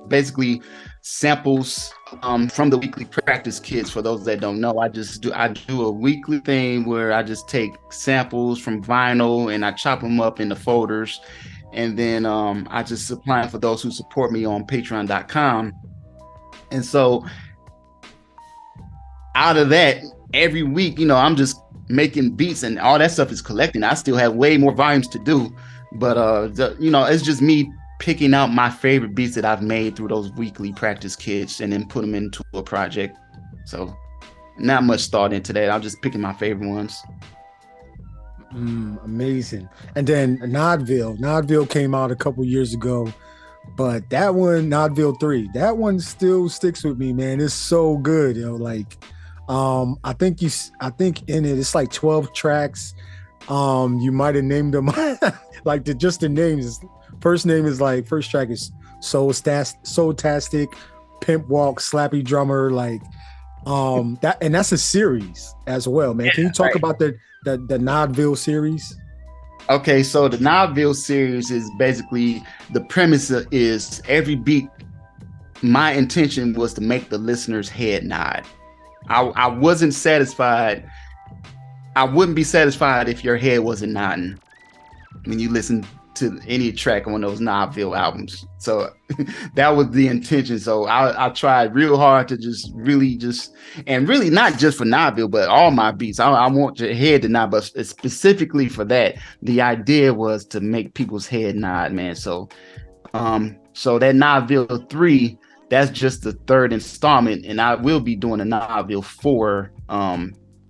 Speaker 5: basically samples from the Weekly Practice kits. For those that don't know, I do a weekly thing where I just take samples from vinyl and I chop them up into folders, and then I just supply them for those who support me on patreon.com. And so out of that, every week, you know, I'm just making beats and all that stuff is collecting. I still have way more volumes to do, but you know, it's just me picking out my favorite beats that I've made through those Weekly Practice kits and then put them into a project. So not much thought into that. I'm just picking my favorite ones.
Speaker 4: Amazing. And then Nodville came out a couple years ago, but that one, Nodville 3, that one still sticks with me, man. It's so good, you know, like I think in it it's like 12 tracks. You might have named them like the names. First track is Soul-tastic, Pimp Walk, Slappy Drummer, like that, and that's a series as well, man. Can you talk about the Nodville series?
Speaker 5: Okay, so the Nodville series is basically, the premise is every beat, my intention was to make the listener's head nod. I wasn't satisfied. I wouldn't be satisfied if your head wasn't nodding when you listen to any track on those Nodville albums. So that was the intention. So I tried real hard to really not just for Nodville, but all my beats. I want your head to nod, but specifically for that, the idea was to make people's head nod, man. So that Nodville 3, that's just the third installment, and I will be doing a Nodville 4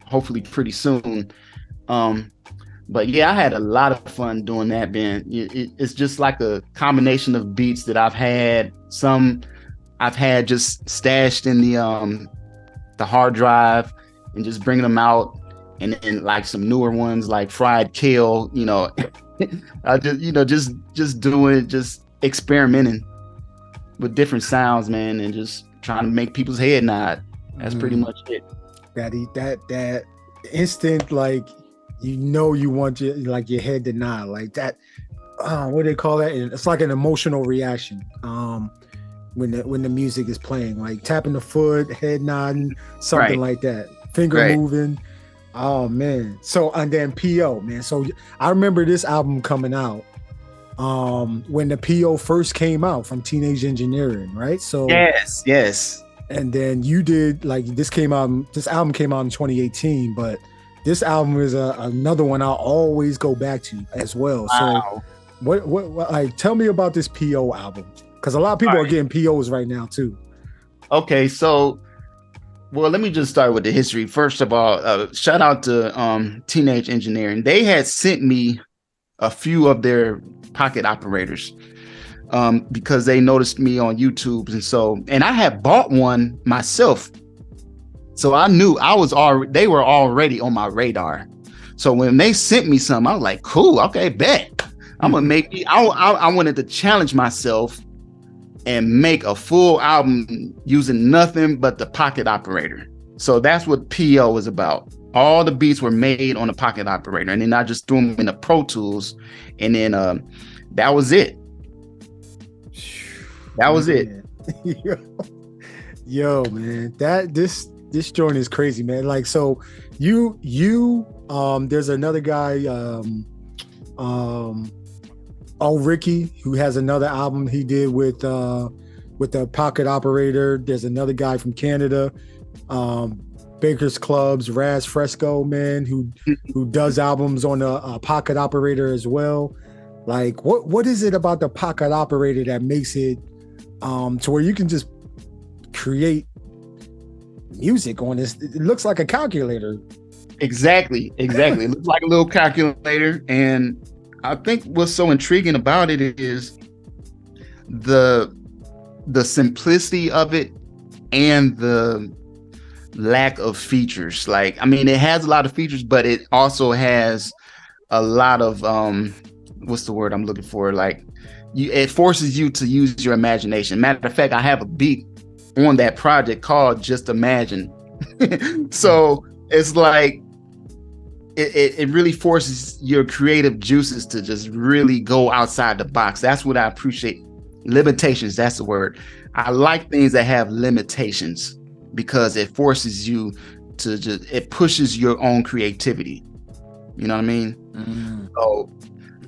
Speaker 5: hopefully pretty soon. But yeah, I had a lot of fun doing that, man. It's just like a combination of beats that I've had. Some I've had just stashed in the hard drive and just bringing them out, and then like some newer ones like Fried Kale, you know. I just experimenting with different sounds, man, and just trying to make people's head nod. That's pretty much it.
Speaker 4: That instant, like, you know, you want your head to nod like that. What do they call that? It's like an emotional reaction. When the music is playing, like tapping the foot, head nodding, something like that, finger moving. Oh man. So, and then PO, man. So I remember this album coming out when the PO first came out from Teenage Engineering, right? So yes. And then you did, like, this album came out in 2018, but this album is another one I'll always go back to as well. Wow. So what like, tell me about this PO album, because a lot of people are getting POs right now too. Okay,
Speaker 5: so well, let me just start with the history. First of all, shout out to Teenage Engineering. They had sent me a few of their pocket operators because they noticed me on YouTube, and I had bought one myself. So I knew they were already on my radar. So when they sent me some, I was like, cool, okay, bet. I'm gonna I wanted to challenge myself and make a full album using nothing but the pocket operator. So that's what PO was about. All the beats were made on the pocket operator, and then I just threw them in the Pro Tools, and then that was it. That was it.
Speaker 4: Yo, man, this joint is crazy, man. Like, so you there's another guy, Ricky, who has another album he did with the pocket operator. There's another guy from Canada, Baker's Club's Raz Fresco, man, who does albums on a pocket operator as well. Like, what is it about the pocket operator that makes it to where you can just create music on this? It looks like a calculator.
Speaker 5: Exactly. It looks like a little calculator, and I think what's so intriguing about it is the simplicity of it, and the lack of features. Like, I mean, it has a lot of features, but it also has a lot of what's the word I'm looking for? Like, it forces you to use your imagination. Matter of fact, I have a beat on that project called Just Imagine. So it's like it really forces your creative juices to just really go outside the box. That's what I appreciate. Limitations, that's the word. I like things that have limitations because it forces you to it pushes your own creativity. You know what I mean? Mm. So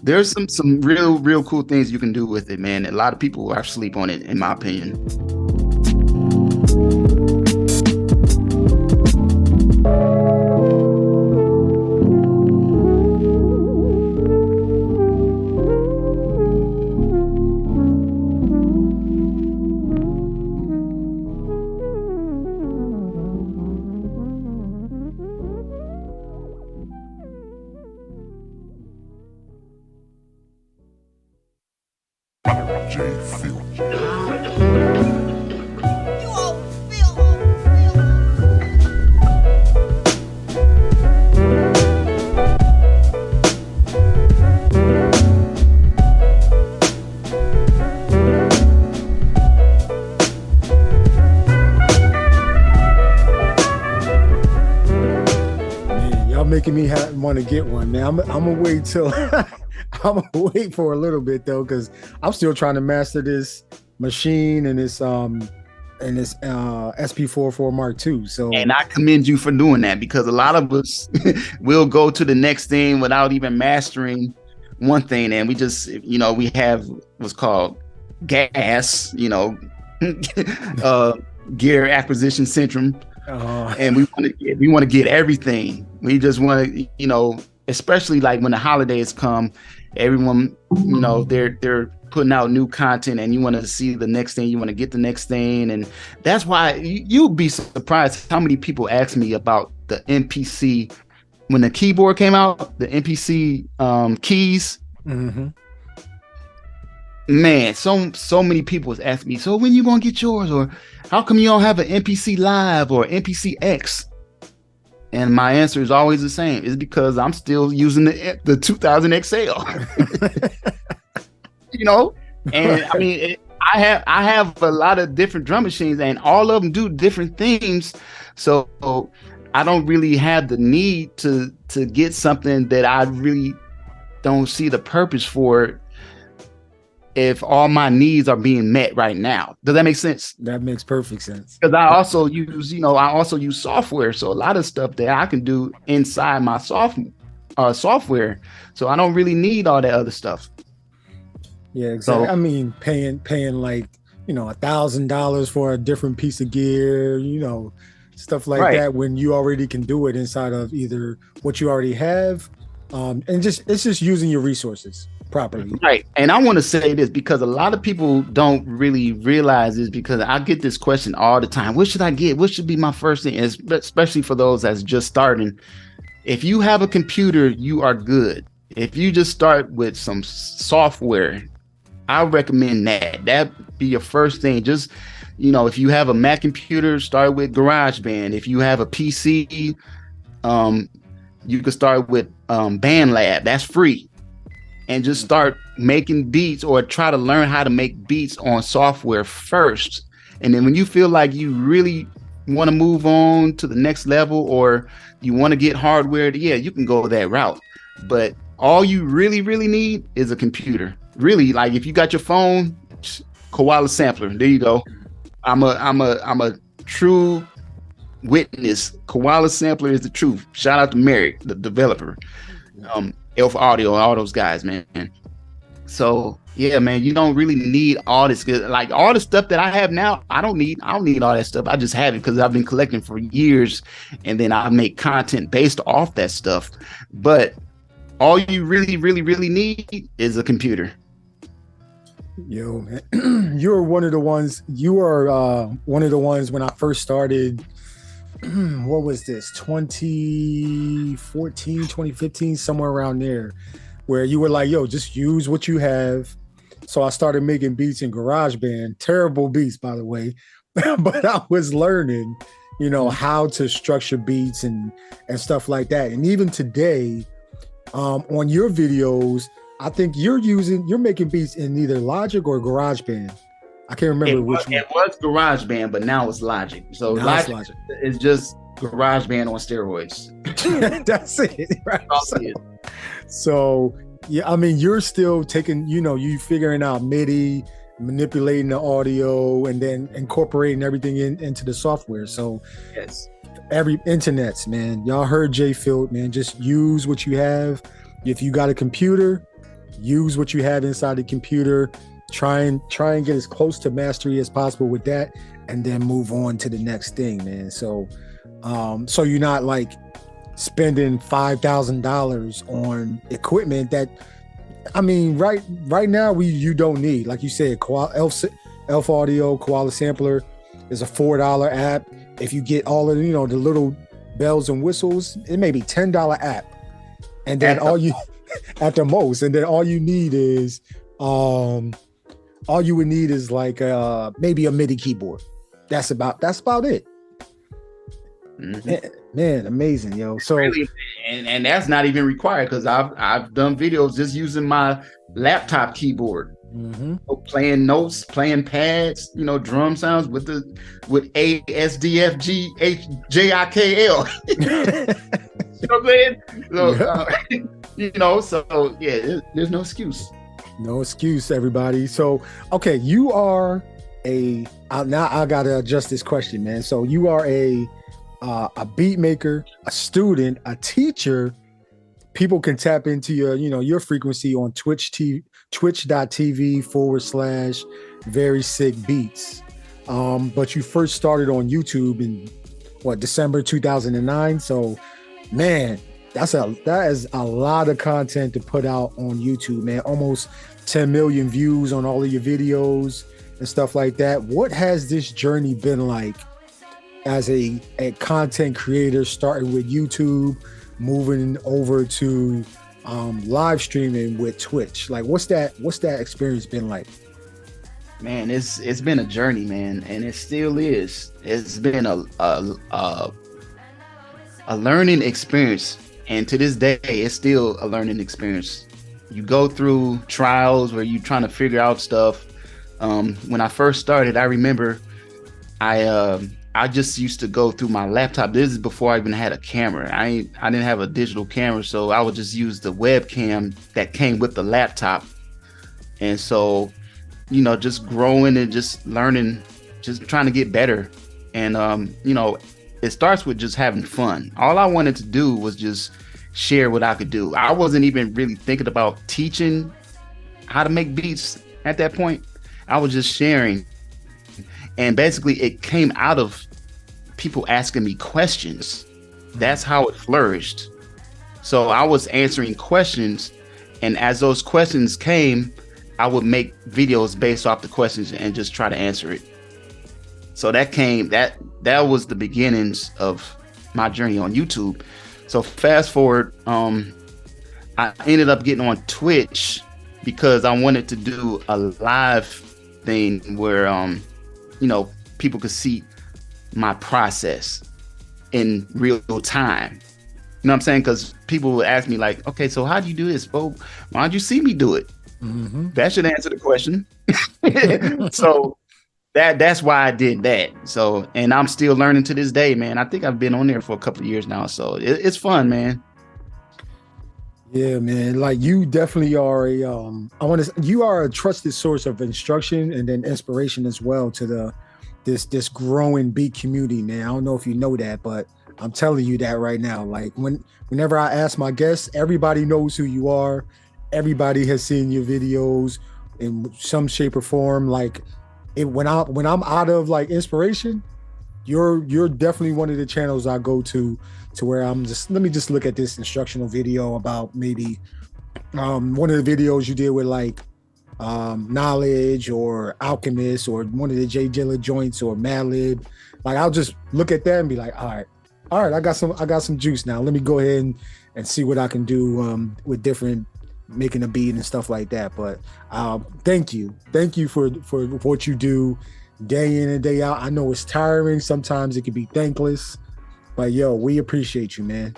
Speaker 5: there's some real cool things you can do with it, man. A lot of people are asleep on it, in my opinion.
Speaker 4: Making me want to get one. Now I'm gonna wait till I'm gonna wait for a little bit though, because I'm still trying to master this machine and this SP44 Mark II. So,
Speaker 5: and I commend you for doing that, because a lot of us will go to the next thing without even mastering one thing, and we just, you know, we have what's called gas, you know, gear acquisition syndrome. And we want to get everything. We just want to, you know, especially like when the holidays come, everyone, you know, they're putting out new content, and you want to see the next thing, you want to get the next thing. And that's why you'll be surprised how many people ask me about the MPC when the keyboard came out, the MPC keys. Mm-hmm. Man, so many people was asking me, so when you gonna get yours, or how come you don't have an MPC Live or MPC X? And my answer is always the same. It's because I'm still using the 2000 XL. You know, and right. I mean, I have a lot of different drum machines, and all of them do different things. So I don't really have the need to get something that I really don't see the purpose for, if all my needs are being met right now. Does that make sense?
Speaker 4: That makes perfect sense.
Speaker 5: Because I also use software. So a lot of stuff that I can do inside my software. So I don't really need all that other stuff.
Speaker 4: Yeah, exactly. So, I mean, paying like, you know, $1,000 for a different piece of gear, you know, stuff like right. that, when you already can do it inside of either what you already have, and it's just using your resources properly. Right.
Speaker 5: And I want to say this, because a lot of people don't really realize this, because I get this question all the time. What should I get? What should be my first thing? Especially for those that's just starting. If you have a computer, you are good. If you just start with some software, I recommend that be your first thing. Just, you know, if you have a Mac computer, start with GarageBand. If you have a PC, you can start with BandLab. That's free. And just start making beats, or try to learn how to make beats on software first. And then when you feel like you really want to move on to the next level, or you want to get hardware, yeah, you can go that route. But all you really need is a computer. Really, like if you got your phone, Koala Sampler, there you go. I'm a true witness. Koala Sampler is the truth. Shout out to Merrick, the developer. Elf Audio, all those guys, man. So yeah, man, you don't really need all this, like all the stuff that I have now. I don't need all that stuff. I just have it because I've been collecting for years, and then I make content based off that stuff. But all you really need is a computer.
Speaker 4: Yo, man. You are one of the ones when I first started. What was this, 2014, 2015, somewhere around there, where you were like, yo, just use what you have. So I started making beats in GarageBand, terrible beats, by the way, but I was learning, you know, how to structure beats and stuff like that. And even today, on your videos, I think you're making beats in either Logic or GarageBand. I can't remember which one.
Speaker 5: It was GarageBand, but now it's Logic. So
Speaker 4: Now
Speaker 5: Logic is just GarageBand on steroids.
Speaker 4: That's it, right? So yeah, I mean, you're still taking, you know, you figuring out MIDI, manipulating the audio, and then incorporating everything into the software. So
Speaker 5: yes,
Speaker 4: every internets, man, y'all heard JFilt, man. Just use what you have. If you got a computer, use what you have inside the computer. Try and get as close to mastery as possible with that, and then move on to the next thing, man. So so you're not like spending $5,000 on equipment that, I mean, right now you don't need. Like you said, Elf Audio, Koala Sampler is a $4 app. If you get all of, you know, the little bells and whistles, it may be $10 app, and then at the most, and then all you need is all you would need is like maybe a MIDI keyboard. That's about it. Man, amazing, yo. So
Speaker 5: really, and that's not even required, because I've done videos just using my laptop keyboard, playing notes, playing pads, you know, drum sounds with A S D F G H J I K L. You know what I'm saying? So, you know, so yeah, there's no excuse.
Speaker 4: No excuse, everybody. So, okay, you are now I gotta adjust this question, man. So you are a beat maker, a student, a teacher. People can tap into your frequency on twitch.tv/very sick beats. But you first started on YouTube in December 2009. So, man, that is a lot of content to put out on YouTube, man. Almost 10 million views on all of your videos and stuff like that. What has this journey been like as a content creator, starting with YouTube, moving over to live streaming with Twitch? Like, what's that experience been like?
Speaker 5: Man, it's been a journey, man, and it still is. It's been a learning experience. And to this day, it's still a learning experience. You go through trials where you're trying to figure out stuff. When I first started, I remember I just used to go through my laptop. This is before I even had a camera. I didn't have a digital camera, so I would just use the webcam that came with the laptop. And so, you know, just growing and just learning, just trying to get better. And, you know, it starts with just having fun. All I wanted to do was just share what I could do. I wasn't even really thinking about teaching how to make beats at that point. I was just sharing. And basically it came out of people asking me questions. That's how it flourished. So I was answering questions, and as those questions came, I would make videos based off the questions and just try to answer it. So that was the beginnings of my journey on YouTube. So fast forward, I ended up getting on Twitch because I wanted to do a live thing where you know, people could see my process in real time. You know what I'm saying? Because people would ask me like, okay, so how do you do this? Well, why don't you see me do it? That should answer the question. So that's why I did that. So, and I'm still learning to this day, man. I think I've been on there for a couple of years now. So it's fun, man.
Speaker 4: Yeah, man. Like, you definitely are you are a trusted source of instruction and then inspiration as well to this growing beat community, man. I don't know if you know that, but I'm telling you that right now. Like, whenever I ask my guests, everybody knows who you are. Everybody has seen your videos in some shape or form. Like, when I'm out of like inspiration, you're definitely one of the channels I go to where I'm just, let me just look at this instructional video about maybe one of the videos you did with like Knowledge or Alchemist or one of the J Dilla joints or Madlib. Like, I'll just look at that and be like, all right, I got some juice now. Let me go ahead and see what I can do with different, making a beat and stuff like that. But thank you for what you do. day in and day out. I know it's tiring. Sometimes it can be thankless, but yo, we appreciate you, man.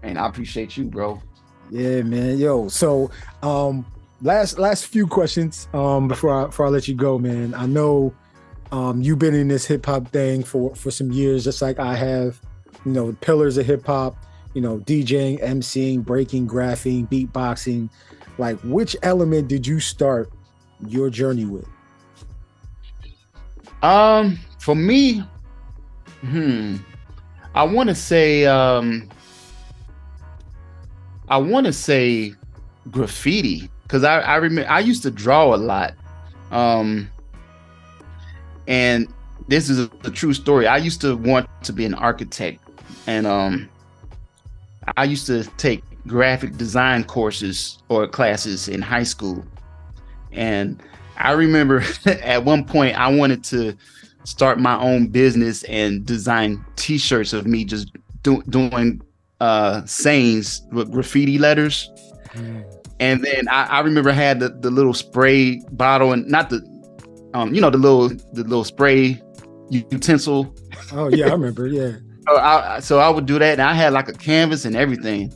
Speaker 5: And I appreciate you, bro.
Speaker 4: Yeah, man. Yo, so last few questions before I let you go, man. I know you've been in this hip hop thing for some years, just like I have. You know, pillars of hip hop. You know, DJing, MCing, breaking, graphing, beatboxing. Like, which element did you start your journey with?
Speaker 5: For me, I want to say graffiti, because I remember I used to draw a lot. And this is a true story. I used to want to be an architect, and I used to take graphic design courses or classes in high school. And I remember at one point I wanted to start my own business and design t-shirts of me just doing sayings with graffiti letters. And then I remember I had the little spray bottle, and not the the little spray utensil.
Speaker 4: Oh yeah, I remember. Yeah.
Speaker 5: So I would do that, and I had like a canvas and everything.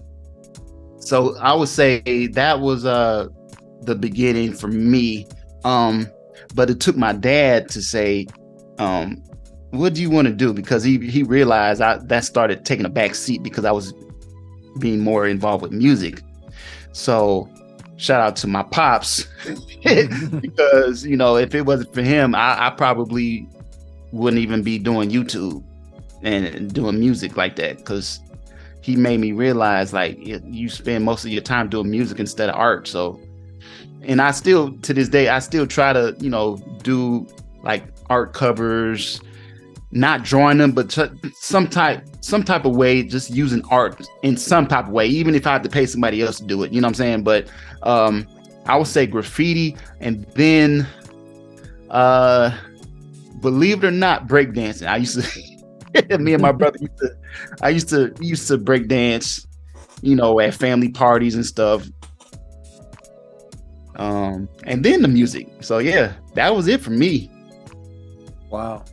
Speaker 5: So I would say that was the beginning for me. But it took my dad to say, what do you want to do? Because he realized that started taking a back seat because I was being more involved with music. So shout out to my pops, because, you know, if it wasn't for him, I probably wouldn't even be doing YouTube and doing music like that, because he made me realize, like, you spend most of your time doing music instead of art. So, and I still, to this day, I still try to, you know, do like art covers, not drawing them, but some type of way, just using art in some type of way, even if I have to pay somebody else to do it, you know what I'm saying? But I would say graffiti, and then believe it or not, breakdancing. I used to me and my brother used to break dance, you know, at family parties and stuff. And then the music. So yeah, that was it for me.
Speaker 4: Wow,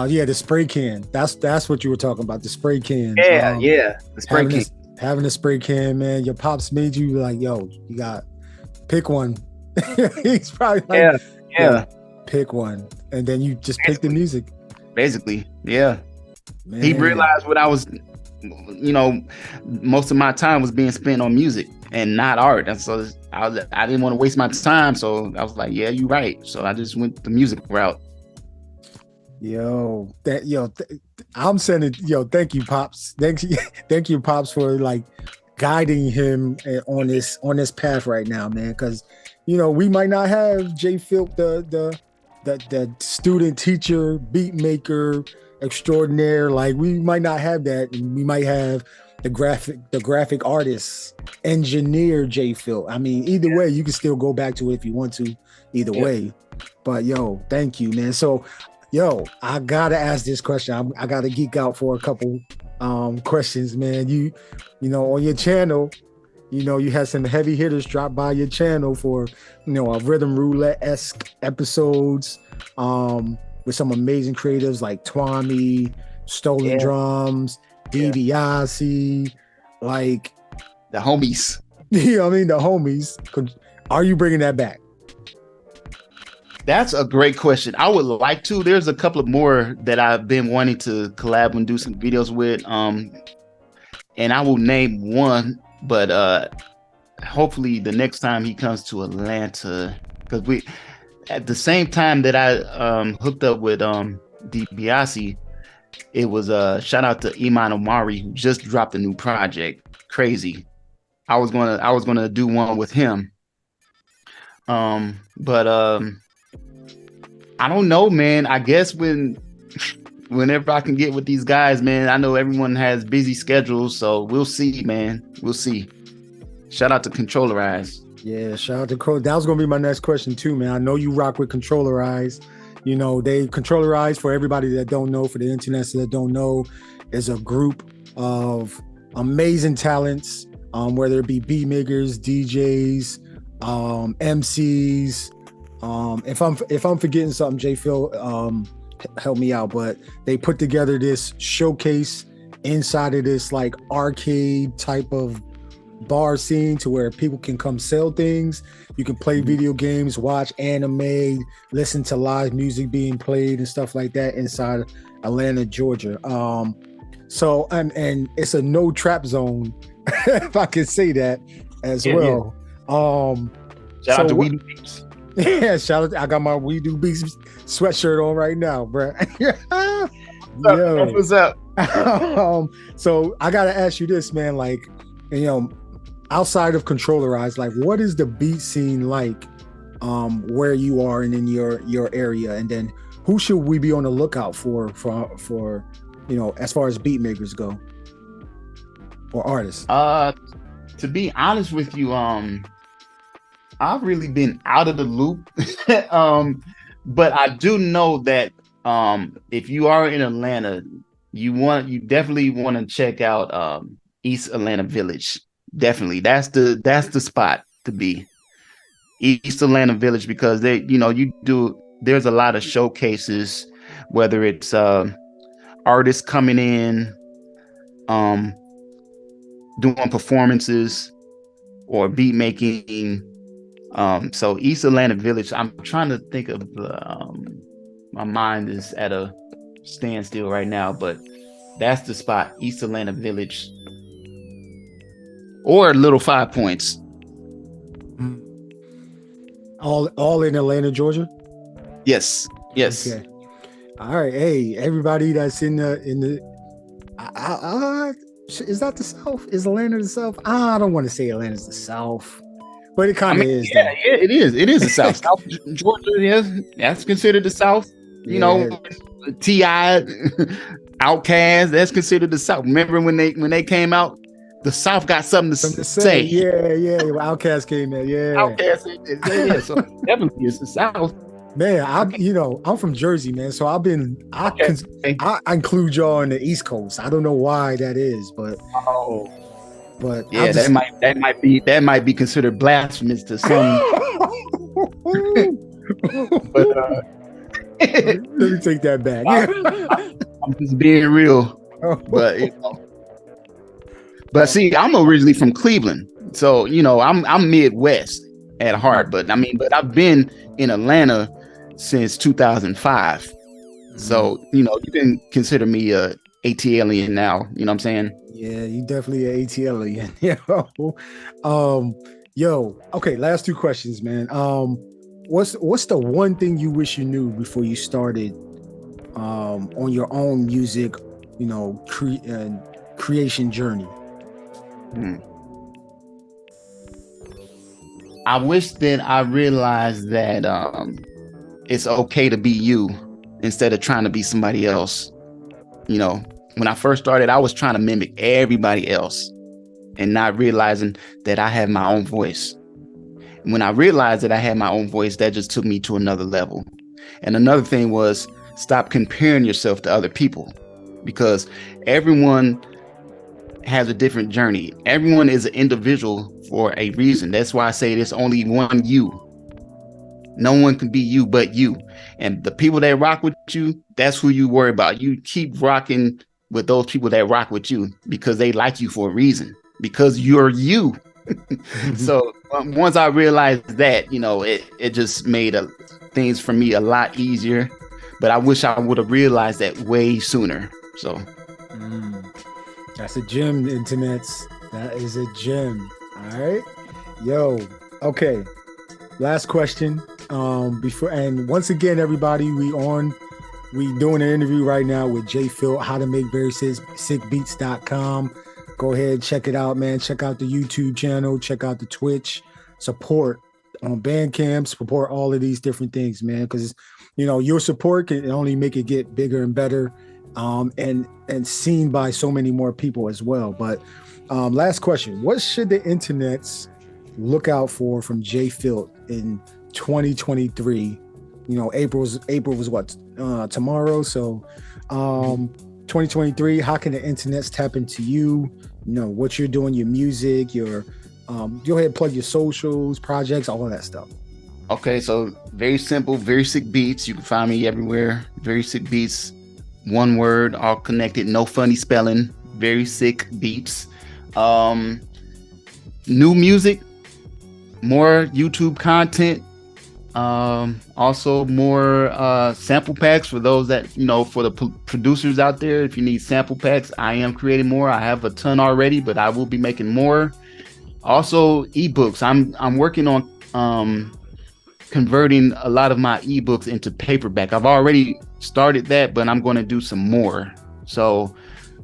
Speaker 4: yeah, the spray can. That's what you were talking about, the spray can.
Speaker 5: Yeah, the spray can.
Speaker 4: Having a spray can, man. Your pops made you like, yo, you got pick one. He's probably like,
Speaker 5: yeah,
Speaker 4: pick one, and then you just pick the music.
Speaker 5: Basically, yeah.
Speaker 4: Man.
Speaker 5: He realized what I was, you know, most of my time was being spent on music and not art, and so I didn't want to waste my time. So I was like, yeah, you're right. So I just went the music route.
Speaker 4: I'm sending, thank you, Pops. Thank you, Pops, for like guiding him on this path right now, man. Because, you know, we might not have JFilt, the student teacher, beat maker extraordinaire. Like, we might not have that. We might have the graphic artist, engineer JFilt. I mean, either way, you can still go back to it if you want to, either way. But thank you, man. So, I gotta ask this question. I gotta geek out for a couple questions, man. You know, on your channel, you know, you had some heavy hitters drop by your channel for, you know, a rhythm roulette-esque episodes with some amazing creatives like Twami, Stolen Drums, DiBiase, like
Speaker 5: the homies.
Speaker 4: You know what I mean? The homies. Are you bringing that back?
Speaker 5: That's a great question. I would like to. There's a couple of more that I've been wanting to collab and do some videos with. And I will name one, but hopefully the next time he comes to Atlanta, because we, at the same time that I hooked up with DiBiase, it was shout out to Iman Omari, who just dropped a new project. Crazy. I was gonna do one with him. But I don't know, man. I guess whenever I can get with these guys, man, I know everyone has busy schedules, so we'll see, man. We'll see. Shout out to Controllerise.
Speaker 4: Yeah, shout out to that was gonna be my next question too, man. I know you rock with Controllerise. You know, Controllerise, for everybody that don't know, for the internet that don't know, is a group of amazing talents, whether it be beat makers, DJs, MCs, If I'm forgetting something, JFilt, help me out. But they put together this showcase inside of this like arcade type of bar scene to where people can come sell things. You can play video games, watch anime, listen to live music being played and stuff like that inside Atlanta, Georgia. So and it's a no trap zone, if I can say that as well.
Speaker 5: Shout out to We Do Beats.
Speaker 4: Yeah, shout out. I got my We Do Beats sweatshirt on right now, bro.
Speaker 5: What's up?
Speaker 4: So I gotta ask you this, man. Like, you know, outside of Controllerise, like, what is the beat scene like, where you are and in your area, and then who should we be on the lookout for you know, as far as beat makers go or artists?
Speaker 5: To be honest with you, I've really been out of the loop. But I do know that if you are in Atlanta, you definitely want to check out East Atlanta Village. Definitely. That's the spot to be. East Atlanta Village, because there's a lot of showcases, whether it's artists coming in, doing performances or beat making. So East Atlanta Village, I'm trying to think of my mind is at a standstill right now, but that's the spot, East Atlanta Village. Or Little 5 Points.
Speaker 4: All in Atlanta, Georgia?
Speaker 5: Yes.
Speaker 4: Okay. All right. Hey, everybody that's in the is that the South? Is Atlanta the South? I don't want to say Atlanta's the South, but it kind of is.
Speaker 5: Yeah, it is. It is the South. South Georgia, yes, that's considered the South. You know, T.I., Outkast, that's considered the South. Remember when they came out? The South got something to say.
Speaker 4: Yeah. Outkast came in. Yeah.
Speaker 5: Outkast. So definitely it's the South.
Speaker 4: Man, I'm from Jersey, man. So I include y'all on the East Coast. I don't know why that is, but
Speaker 5: yeah, that might be considered blasphemous to some. But
Speaker 4: let me take that back.
Speaker 5: I'm just being real, but see, I'm originally from Cleveland, so I'm Midwest at heart. But I've been in Atlanta since 2005, so you can consider me a ATLien now. You know what I'm saying?
Speaker 4: Yeah, you definitely an ATLien. Okay, last two questions, man. What's the one thing you wish you knew before you started on your own music, creation journey?
Speaker 5: I wish that I realized that it's okay to be you instead of trying to be somebody else. When I first started, I was trying to mimic everybody else and not realizing that I have my own voice. When I realized that I had my own voice, that just took me to another level. And another thing was, stop comparing yourself to other people, because everyone has a different journey. Everyone is an individual for a reason. That's why I say there's only one you. No one can be you but you. And the people that rock with you, that's who you worry about. You keep rocking with those people that rock with you because they like you for a reason, because you're you. So once I realized that, it just made things for me a lot easier. But I wish I would have realized that way sooner. So
Speaker 4: that's a gem, internets. That is a gem. All right. Okay. Last question. And once again, everybody, we doing an interview right now with JFilt, how to make very sick beats.com. Go ahead, check it out, man. Check out the YouTube channel, check out the Twitch, support on Bandcamp, support all of these different things, man. Because your support can only make it get bigger and better, and seen by so many more people as well. But last question: what should the internets look out for from JFilt in 2023? April was what, tomorrow? So 2023, how can the internets tap into you? What you're doing, your music, your go ahead, plug your socials, projects, all of that stuff.
Speaker 5: Okay, so very simple, Very Sick Beats. You can find me everywhere. Very Sick Beats, one word, all connected, no funny spelling. Very Sick Beats. New music, more YouTube content. Also more sample packs for those that, for the producers out there. If you need sample packs, I am creating more. I have a ton already, but I will be making more. Also ebooks. I'm working on converting a lot of my ebooks into paperback. I've already started that, but I'm going to do some more. So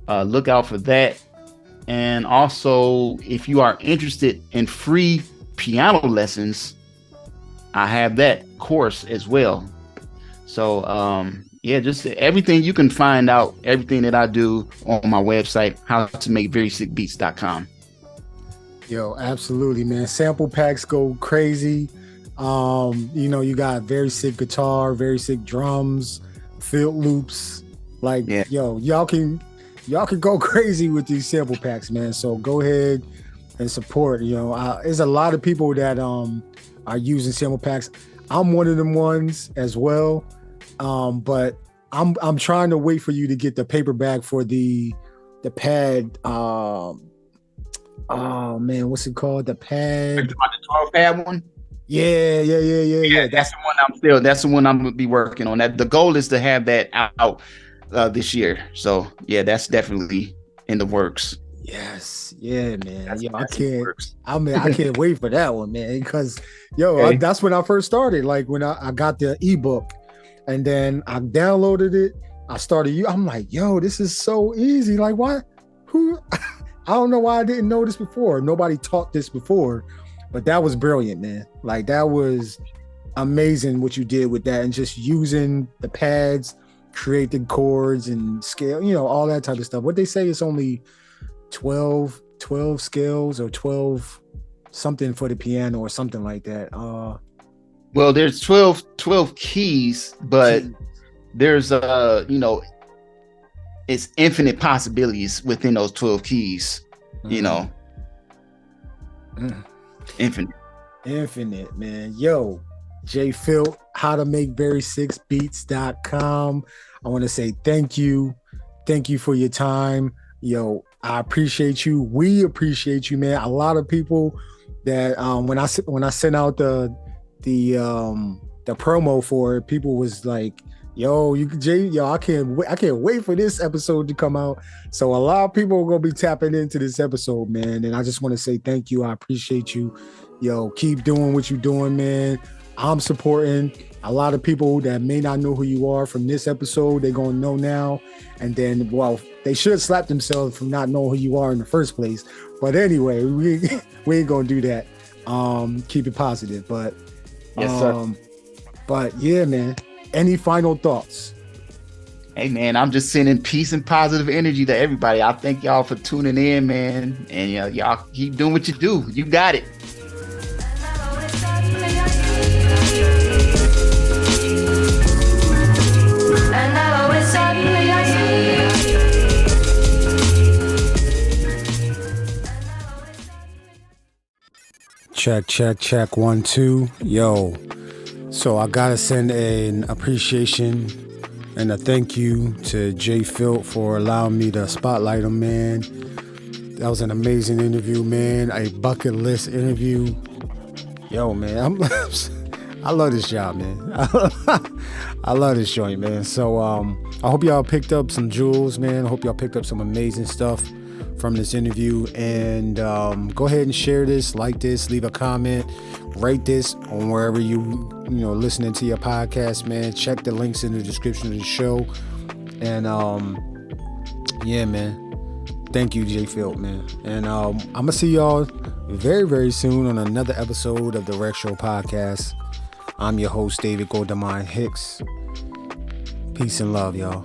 Speaker 5: look out for that. And also, if you are interested in free piano lessons, I have that course as well. So just everything. You can find out everything that I do on my website, howtomakeverysickbeats.com.
Speaker 4: Yo, absolutely, man. Sample packs go crazy. You got Very Sick guitar, Very Sick drums, field loops. Like,
Speaker 5: Yeah.
Speaker 4: yo, y'all can go crazy with these sample packs, man. So go ahead and support. There's a lot of people that are using sample packs. I'm one of them ones as well. But I'm trying to wait for you to get the paperback for the pad. Oh man, what's it called? The pad.
Speaker 5: The 12 pad one.
Speaker 4: Yeah.
Speaker 5: That's the one I'm gonna be working on. That the goal is to have that out this year. So yeah, that's definitely in the works.
Speaker 4: Yes, yeah, man.
Speaker 5: That's
Speaker 4: I can't wait for that one, man. Because that's when I first started. Like when I got the ebook, and then I downloaded it. I started. I'm like, yo, this is so easy. Like, why? I don't know why I didn't know this before. Nobody taught this before. But that was brilliant, man. Like that was amazing what you did with that, and just using the pads, create the chords and scale, all that type of stuff. What they say is only 12 scales or 12 something for the piano or something like that.
Speaker 5: Well, there's 12 keys, but there's it's infinite possibilities within those 12 keys.
Speaker 4: Infinite, man. Yo, JFilt, howtomakeverysickbeats.com. I want to say thank you for your time. Yo, I appreciate you. We appreciate you, man. A lot of people that when I sent out the promo for it, people was like, yo, I can't wait for this episode to come out. So a lot of people are gonna be tapping into this episode, man. And I just want to say thank you. I appreciate you. Yo, keep doing what you're doing, man. I'm supporting a lot of people that may not know who you are from this episode. They're gonna know now. And then, well, they should slap themselves from not knowing who you are in the first place. But anyway, we ain't gonna do that. Keep it positive. But
Speaker 5: yes, sir.
Speaker 4: But yeah, man. Any final thoughts?
Speaker 5: Hey, man, I'm just sending peace and positive energy to everybody. I thank y'all for tuning in, man. And y'all keep doing what you do. You got it.
Speaker 4: Check 1 2. Yo, so I gotta send an appreciation and a thank you to JFilt for allowing me to spotlight him, man. That was an amazing interview, man. A bucket list interview. Yo, man, I love this job, man. I love this joint, man. So I hope y'all picked up some jewels, man. I hope y'all picked up some amazing stuff from this interview. And go ahead and share this, like this, leave a comment, rate this on wherever you listening to your podcast, man. Check the links in the description of the show. And yeah, man. Thank you, JFilt, man. And I'm gonna see y'all very, very soon on another episode of the Rec Show podcast. I'm your host, David Gldnmnd Hicks. Peace and love, y'all.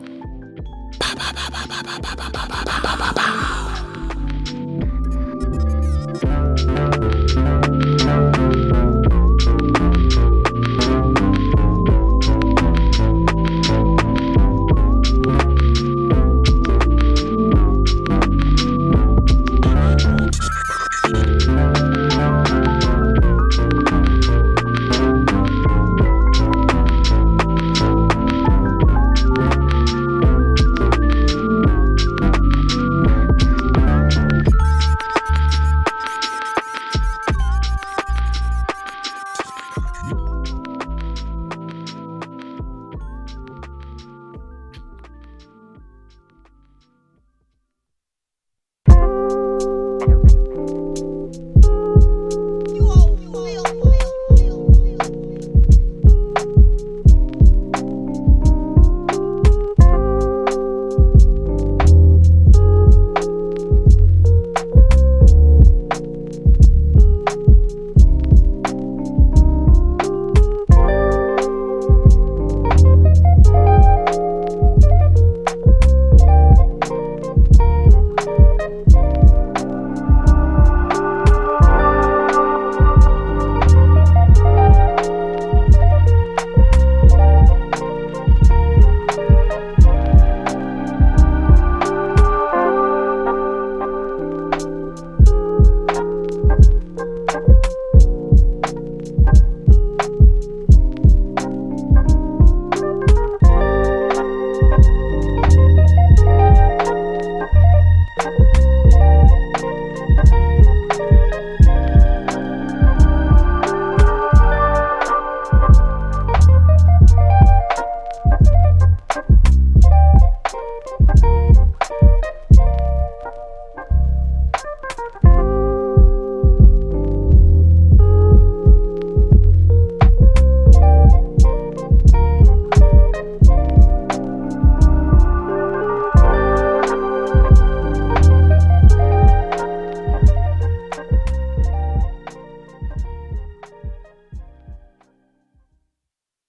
Speaker 3: you.